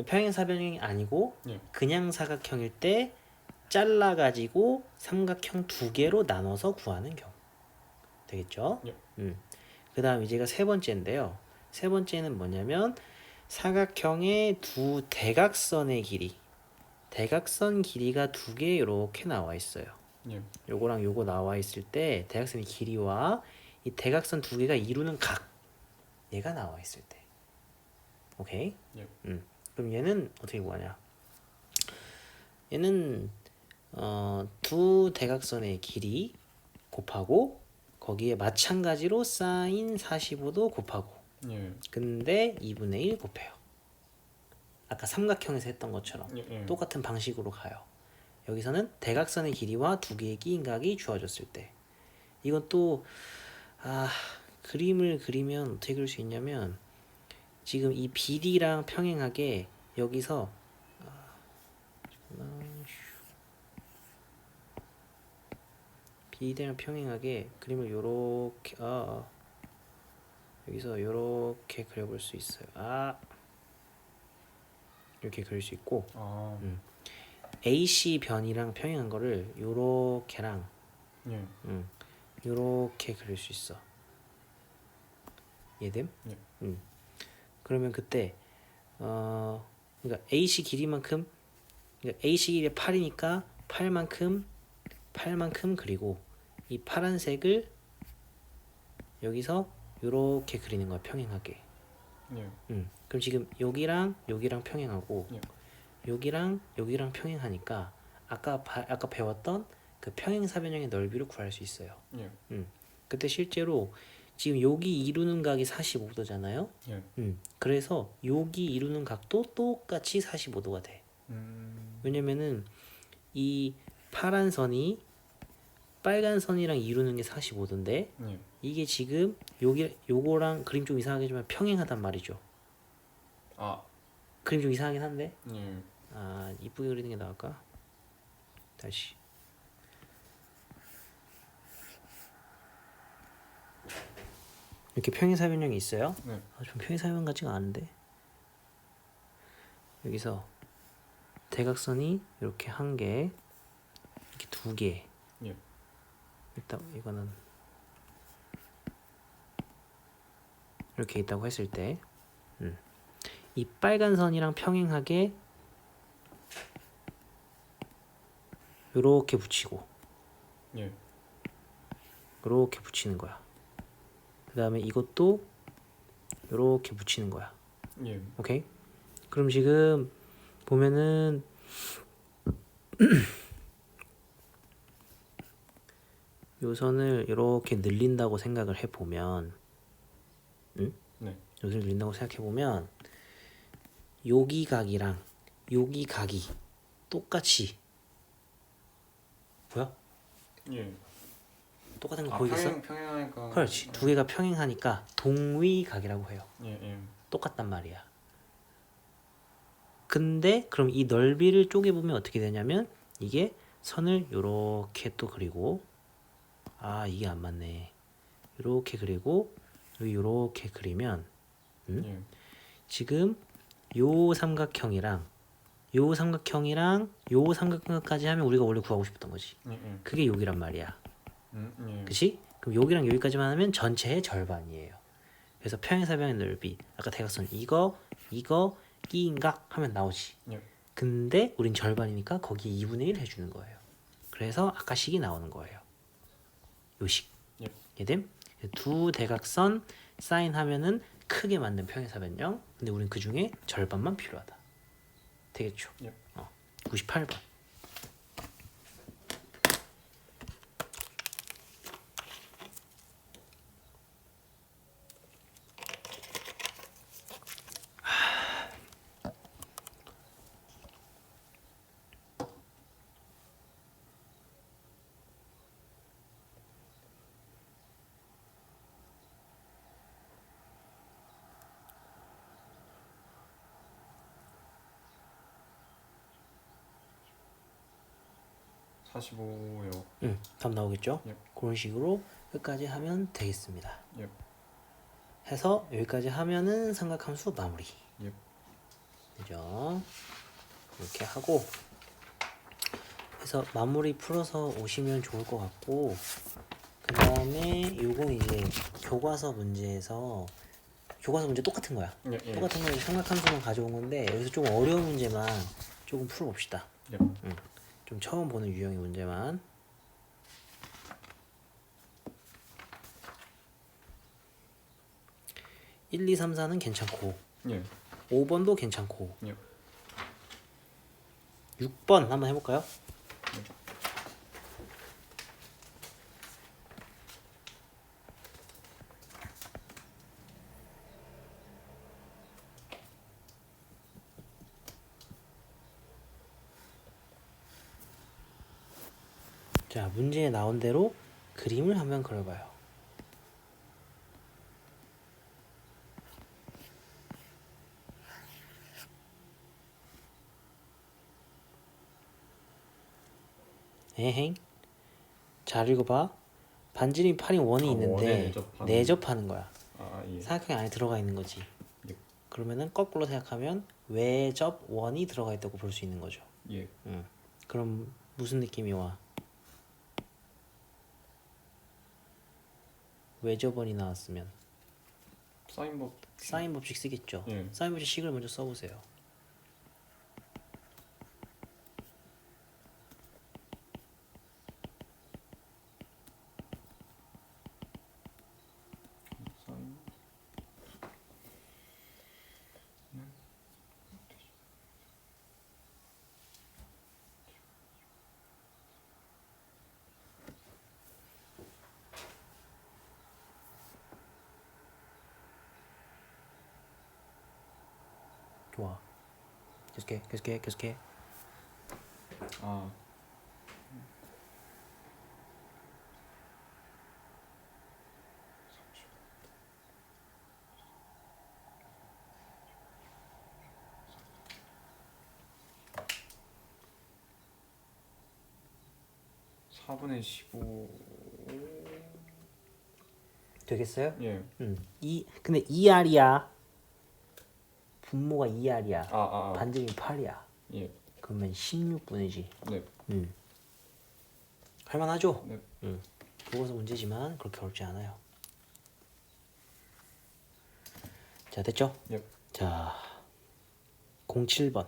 평행사변형이 아니고 예. 그냥 사각형일 때 잘라가지고 삼각형 두 개로 나눠서 구하는 경우. 되겠죠? 예. 그 다음 이제가 세 번째인데요. 세 번째는 뭐냐면 사각형의 두 대각선의 길이. 대각선 길이가 두 개 이렇게 나와 있어요. 예. 요거랑 요거 나와 있을 때 대각선의 길이와 이 대각선 두 개가 이루는 각 얘가 나와 있을 때. 오케이? 예. 그럼 얘는 어떻게 구하냐? 얘는 두 대각선의 길이 곱하고 거기에 마찬가지로 사인 45도 곱하고 예. 근데 2분의 1 곱해요. 아까 삼각형에서 했던 것처럼 예. 똑같은 방식으로 가요. 여기서는 대각선의 길이와 두 개의 끼인 각이 주어졌을 때 이건 또 그림을 그리면 어떻게 그릴 수 있냐면 지금 이 BD랑 평행하게 여기서 BD랑 평행하게 그림을 요렇게 여기서 요렇게 그려볼 수 있어요. 이렇게 그릴 수 있고 AC 변이랑 평행한 거를 요렇게랑 예. 요렇게 그릴 수 있어. 이해됨? 예. 그러면 그때 그러니까 AC 길이만큼 그러니까 AC 길이 8이니까 8만큼 그리고 이 파란색을 여기서 요렇게 그리는 거야. 평행하게. 예. 그럼 지금 여기랑 평행하고 예. 여기랑 평행하니까 아까 배웠던 그 평행사변형의 넓이를 구할 수 있어요. 예. 그때 실제로 지금 여기 이루는 각이 45도잖아요. 예. 그래서 여기 이루는 각도 똑같이 45도가 돼. 왜냐면은 이 파란 선이 빨간 선이랑 이루는 게 45도인데 예. 이게 지금 요거랑 그림 좀 이상하겠지만 평행하단 말이죠. 그림 좀 이상하긴 한데 예. 이쁘게 그리는 게 나을까? 다시 이렇게 평행사변형이 있어요. 네. 좀 평행사변 같지가 않은데 여기서 대각선이 이렇게 한 개, 이렇게 두 개. 예. 일단 이거는 이렇게 있다고 했을 때, 이 빨간 선이랑 평행하게 이렇게 붙이고, 예. 이렇게 붙이는 거야. 그 다음에 이것도 이렇게 붙이는 거야. 예. 오케이? 그럼 지금 보면은 요 선을 이렇게 늘린다고 생각을 해보면 네. 여기를 늘린다고 생각해보면 여기 각이랑 여기 각이 똑같이 보여? 예. 똑같은 거 보이겠어? 평행하니까. 그렇지. 두 개가 평행하니까 동위각이라고 해요. 예. 예. 똑같단 말이야. 근데 그럼 이 넓이를 쪼개보면 어떻게 되냐면 이게 선을 요렇게 또 그리고 이게 안 맞네. 요렇게 그리고 여기 요렇게 그리면 예. 지금 요 삼각형이랑 요 삼각형까지 하면 우리가 원래 구하고 싶었던 거지. 예. 그게 여기란 말이야. 예. 그치? 그럼 여기랑 여기까지만 하면 전체의 절반이에요. 그래서 평행사변의 넓이 아까 대각선 이거 끼인각 하면 나오지. 예. 근데 우린 절반이니까 거기에 2분의 1 해주는 거예요. 그래서 아까 식이 나오는 거예요. 요식. 예. 이해됨? 두 대각선 사인 하면은 크게 만든 평행사변형. 근데 우린 그 중에 절반만 필요하다. 되겠죠? 예. 98번. (45요) 답 나오겠죠? 예. 그런 식으로 끝까지 하면 되겠습니다. 예. 해서 여기까지 하면은 삼각함수 마무리. 예. 그죠? 이렇게 하고 해서 마무리 풀어서 오시면 좋을 것 같고 그 다음에 요건 이제 교과서 문제 똑같은 거야. 예. 똑같은 거 삼각함수만 가져온 건데 여기서 좀 어려운 문제만 조금 풀어봅시다. 예. 좀 처음 보는 유형의 문제만. (1, 2, 3, 4는) 괜찮고 예. 5번도 괜찮고 예. 6번 한번 해볼까요? 자, 문제에 나온 대로 그림을 한번 그려봐요. 에행. 잘 읽어봐. 반지름 8인 원이 아, 원에 있는데 내접하는- 내접하는 거야. 아, 예. 삼각형 안에 들어가 있는 거지. 예. 그러면은 거꾸로 생각하면 외접 원이 들어가 있다고 볼 수 있는 거죠. 예. 그럼 무슨 느낌이 와? 외접 원이 나왔으면 사인법. 사인 법칙 쓰겠죠. 예. 사인 법칙식을 먼저 써보세요. 사인. 좋아. 계속해. 아. (4분의 15) 되겠어요? 예. 근데 2R이야. 분모가 2R이야. 아. 반지름이 8이야. 예. 그러면 16분이지. 네. 할만하죠? 네. 그것은 문제지만 그렇게 어렵지 않아요. 자, 됐죠? 예. 자, 07번.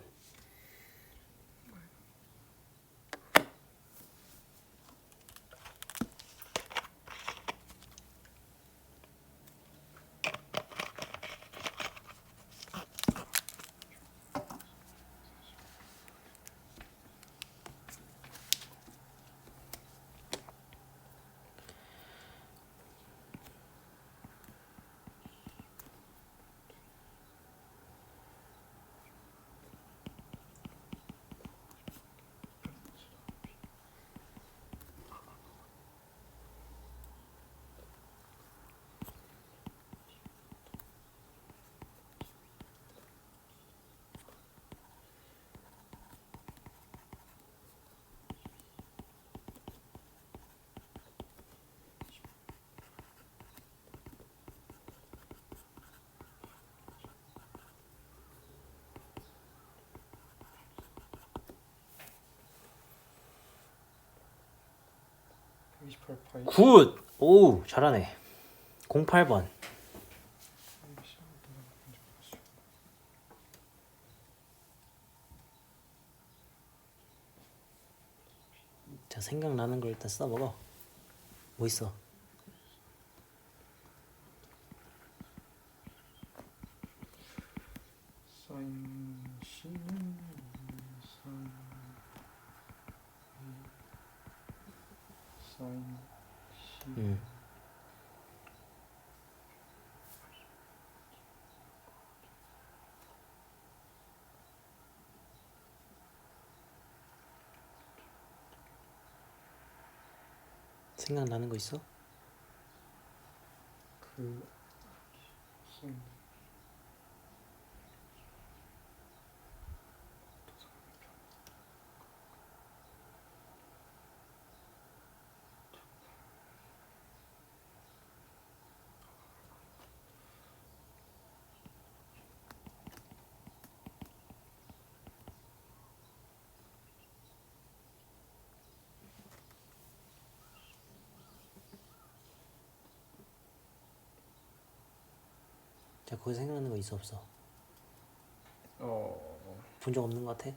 (128파이) 굿! 오, 잘하네. 08번. 자, 생각나는 걸 일단 써먹어. 뭐 있어? 사인 C는 사인 C 생각나는 거 있어? 그 무슨 자, 거기 생각나는 거 있어 없어? 본 적 없는 거 같아?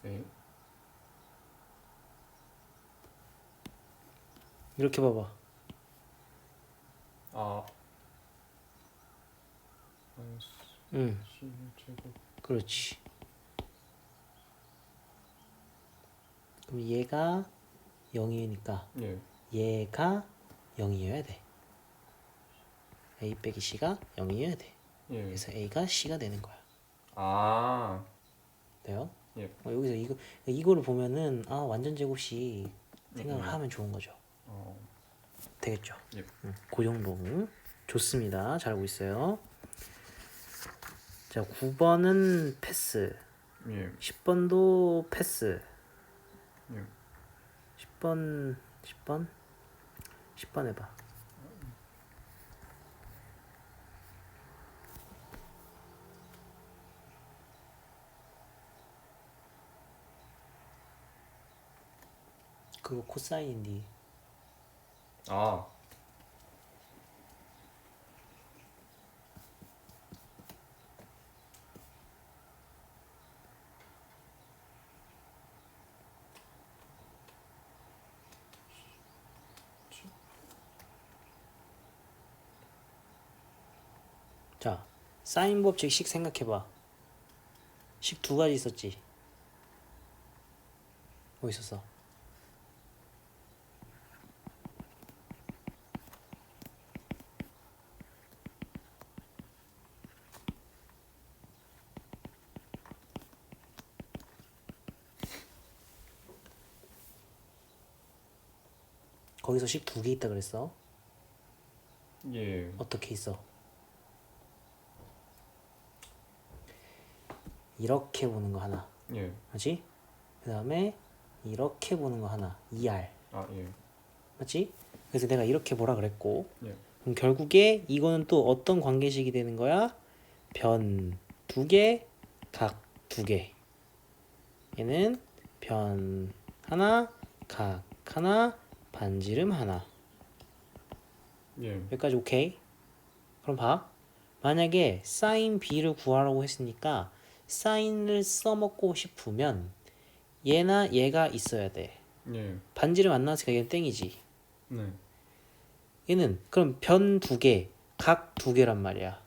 네. 이렇게 봐봐. 아 마이너스 C 제곱. 그렇지. 그럼 얘가 0이니까 예. 얘가 0이어야 돼. A 빼기 C가 0이어야 돼. 예. 그래서 A가 C가 되는 거야. 아. 돼요? 예. 여기서 이거를 보면은 완전 제곱식 생각을 예. 하면 좋은 거죠. 되겠죠? 예. 그 정도. 좋습니다. 잘하고 있어요. 자, 9번은 패스. 예. 10번도 패스. 예. 10번 해봐. 그거 코사인인데. 아. 자, 사인 법칙 식 생각해봐. 식 두 가지 있었지. 뭐 있었어? 거기서 식 두 개 있다 그랬어. 예. 어떻게 있어? 이렇게 보는 거 하나. 예. 맞지? 그 다음에 이렇게 보는 거 하나. 2R. 아, 예. 맞지? 그래서 내가 이렇게 보라 그랬고, 예. 그럼 결국에 이거는 또 어떤 관계식이 되는 거야? 변 두 개, 각 두 개. 얘는 변 하나, 각 하나, 반지름 하나. 예. 여기까지 오케이? 그럼 봐. 만약에 사인 B를 구하라고 했으니까 사인을 써먹고 싶으면 얘나 얘가 있어야 돼. 예. 반지름 안 나왔으니까 얘는 땡이지. 네. 얘는 그럼 변 두 개, 각 두 개란 말이야.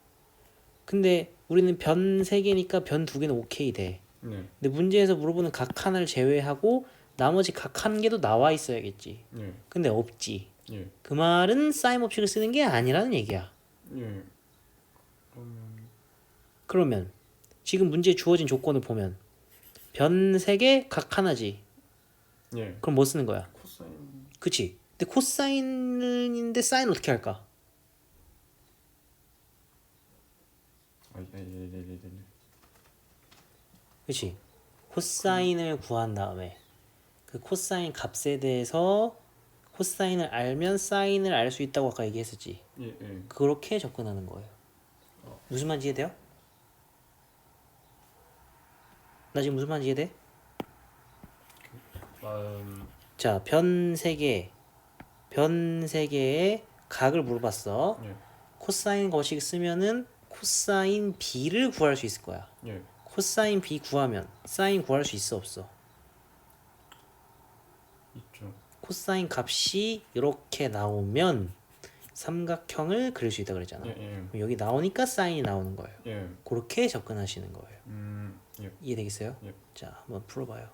근데 우리는 변 세 개니까 변 두 개는 오케이 돼. 네. 근데 문제에서 물어보는 각 하나를 제외하고 나머지 각 한 개도 나와 있어야겠지. 예. 근데 없지. 예. 그 말은 사인 법칙을 쓰는 게 아니라는 얘기야. 예. 그러면 지금 문제에 주어진 조건을 보면 변 세 개, 각 하나지. 예. 그럼 뭐 쓰는 거야? 코사인. 그치? 근데 코사인인데 사인 어떻게 할까? 아, 예. 그치? 코사인을 구한 다음에 그 코사인 값에 대해서 코사인을 알면 사인을 알 수 있다고 아까 얘기했었지. 예. 그렇게 접근하는 거예요. 무슨 말인지 이해돼요? 나 지금 무슨 말인지 이해돼? 자, 변 세 개의 각을 물어봤어. 예. 코사인 거식 쓰면은 코사인 B를 구할 수 있을 거야. 예. 코사인 B 구하면 사인 구할 수 있어 없어? 있죠. 코사인 값이 이렇게 나오면 삼각형을 그릴 수 있다 그랬잖아. 예. 그럼 여기 나오니까 사인이 나오는 거예요. 예. 그렇게 접근하시는 거예요. 예. 이해되겠어요? 예. 자, 한번 풀어봐요.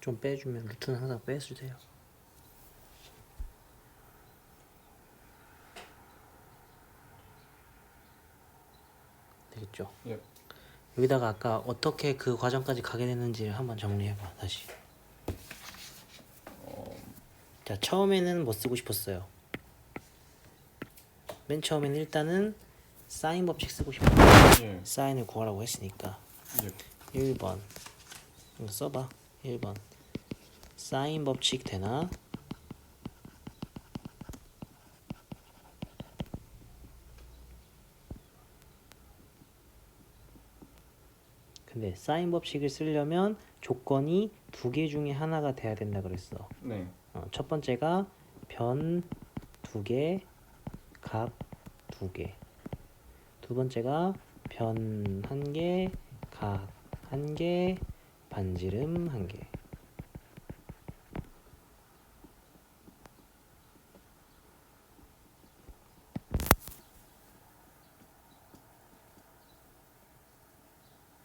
좀 빼주면 루트는 항상 빼주세요. 되겠죠? 예. 여기다가 아까 어떻게 그 과정까지 가게 됐는지를 한번 정리해봐 다시. 자, 처음에는 뭐 쓰고 싶었어요? 맨 처음에는 일단은 사인 법칙 쓰고 싶었어요. 예. 사인을 구하라고 했으니까 예. 1번 이거 써봐. 1번 사인 법칙 되나? 근데 사인 법칙을 쓰려면 조건이 두 개 중에 하나가 돼야 된다 그랬어. 네. 첫 번째가 변 두 개, 각 두 개. 두 번째가 변 한 개, 각 한 개, 반지름 한 개.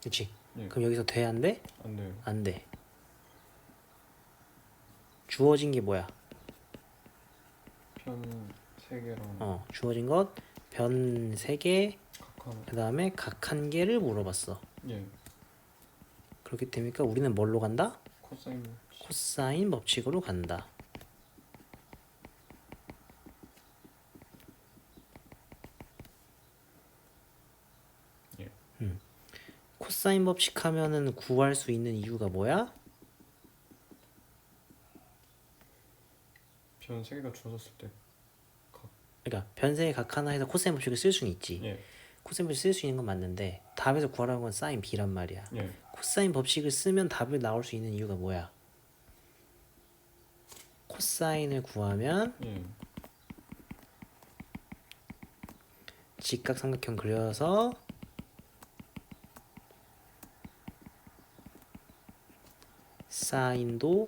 그치? 예. 그럼 여기서 돼? 안 돼? 안 돼요. 안 돼. 주어진 게 뭐야? 편 3개랑 주어진 것 변 3개, 각 하나. 그 다음에 각 한 개를 물어봤어. 예. 그렇기 때문에 우리는 뭘로 간다? 코사인. 코사인 법칙으로 간다. 예. 코사인 법칙 하면은 구할 수 있는 이유가 뭐야? 편 3개가 주어졌을 때. 그러니까 변세의 각 하나에서 코사인 법칙을 쓸 수는 있지. 예. 코사인 법칙 쓸 수 있는 건 맞는데 답에서 구하라는 건 사인 B란 말이야. 예. 코사인 법칙을 쓰면 답이 나올 수 있는 이유가 뭐야? 코사인을 구하면 예. 직각삼각형 그려서 사인도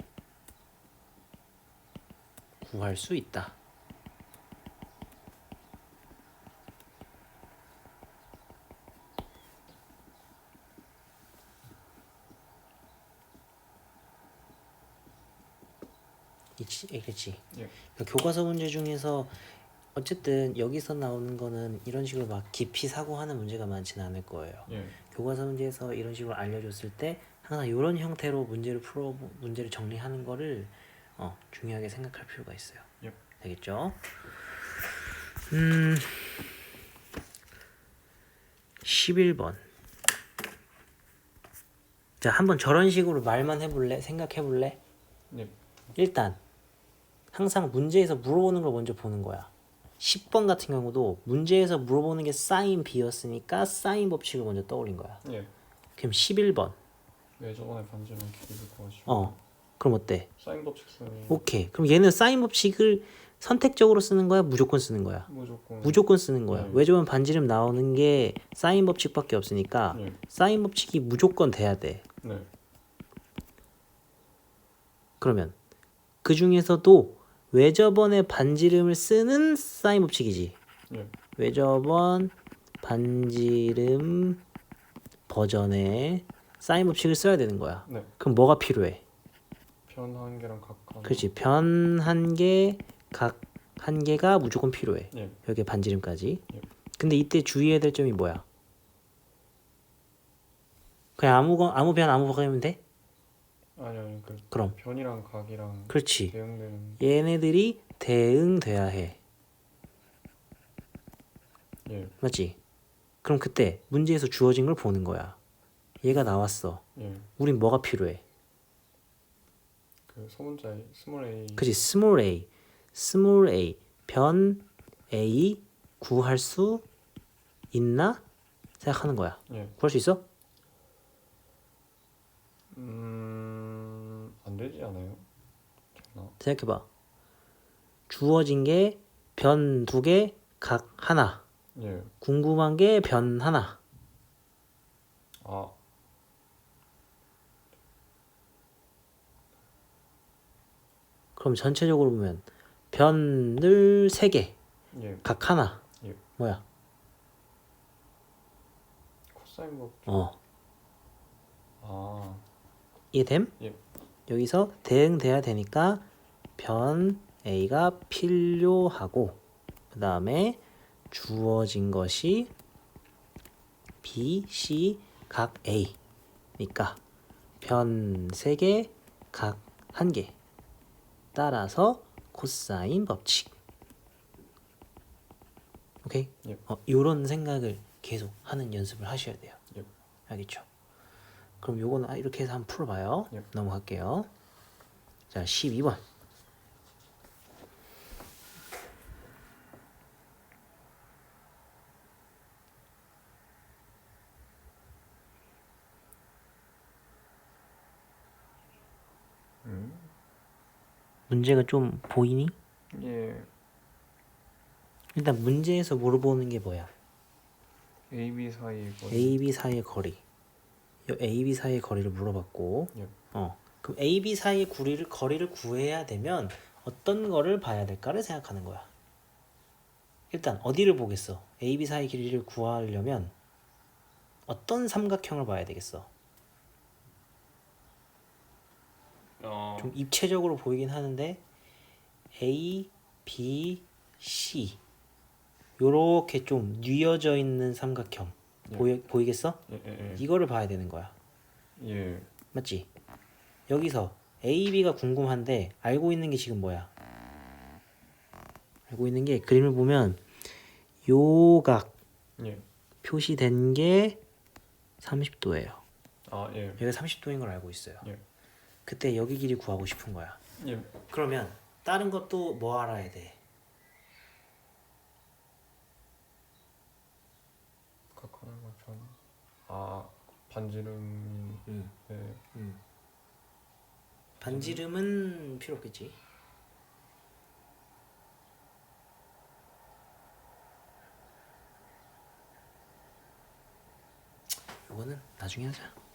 구할 수 있다. 그렇지. 예. 교과서 문제 중에서 어쨌든 여기서 나오는 거는 이런 식으로 막 깊이 사고하는 문제가 많지는 않을 거예요. 예. 교과서 문제에서 이런 식으로 알려줬을 때 항상 이런 형태로 문제를 정리하는 거를 중요하게 생각할 필요가 있어요. 예. 되겠죠? 11번. 자, 한번 저런 식으로 말만 해볼래? 생각해볼래? 예. 일단 항상 문제에서 물어보는 걸 먼저 보는 거야. 10번 같은 경우도 문제에서 물어보는 게 사인 B였으니까 사인 법칙을 먼저 떠올린 거야. 예. 그럼 11번. 왜 저번에 반지름 길이를 구하시고. 그럼 어때? 사인 법칙 쓰면 오케이. 그럼 얘는 사인 법칙을 선택적으로 쓰는 거야? 무조건 쓰는 거야? 무조건 쓰는 거야. 왜 저번 반지름 나오는 게 사인 법칙밖에 없으니까 예. 사인 법칙이 무조건 돼야 돼. 네. 그러면 그 중에서도 외접원의 반지름을 쓰는 사인 법칙이지. 예. 외접원 반지름 버전의 사인 법칙을 써야 되는 거야. 네. 그럼 뭐가 필요해? 편 한 개랑 각 하나. 그렇지. 변 한 개, 각 한 개가 무조건 필요해. 예. 여기 반지름까지. 예. 근데 이때 주의해야 될 점이 뭐야? 그냥 아무 변 아무 버전이면 돼? 아니 그럼. 변이랑 각이랑 그렇지. 대응되는. 얘네들이 대응돼야 해. 예. 맞지? 그럼 그때 문제에서 주어진 걸 보는 거야. 얘가 나왔어. 예. 우린 뭐가 필요해? 그 소문자의 스몰 a. 그치? 스몰 a 변 a 구할 수 있나? 생각하는 거야. 예. 구할 수 있어? 안 되지 않아요? 되나? 생각해봐. 주어진 게 변 두 개, 각 하나. 예. 궁금한 게 변 하나. 아. 그럼 전체적으로 보면 변을 세 개, 예. 각 하나. 예. 뭐야? 코사인 법. 어. 아. 이해됨? 예. 여기서 대응돼야 되니까 변 A가 필요하고 그 다음에 주어진 것이 B, C 각 A니까 변 3개 각 1개 따라서 코사인 법칙. 오케이? 예. 요런 생각을 계속 하는 연습을 하셔야 돼요. 예. 알겠죠? 그럼 요거는 이렇게 해서 한번 풀어봐요. 예. 넘어갈게요. 자, 12번. 문제가 좀 보이니? 예. 일단 문제에서 물어보는 게 뭐야? A, B 사이 거리. A, B 사이의 거리. 요 A, B 사이의 거리를 물어봤고, 예. 그럼 A, B 사이의 거리를 구해야 되면 어떤 거를 봐야 될까를 생각하는 거야. 일단 어디를 보겠어? A, B 사이 길이를 구하려면 어떤 삼각형을 봐야 되겠어? 좀 입체적으로 보이긴 하는데 A, B, C 요렇게 좀 뉘어져 있는 삼각형 보이겠어? 예. 이거를 봐야 되는 거야. 예. 맞지? 여기서 A, B가 궁금한데 알고 있는 게 지금 뭐야? 알고 있는 게 그림을 보면 요각 예. 표시된 게 30도예요. 아, 예. 여기가 30도인 걸 알고 있어요. 예. 그때 여기 길이 구하고 싶은 거야. 예. 그러면 다른 것도 뭐 알아야 돼? 각하는 것처럼. 아, 반지름. 네. 반지름은 필요 없겠지. 이거는 나중에 하자.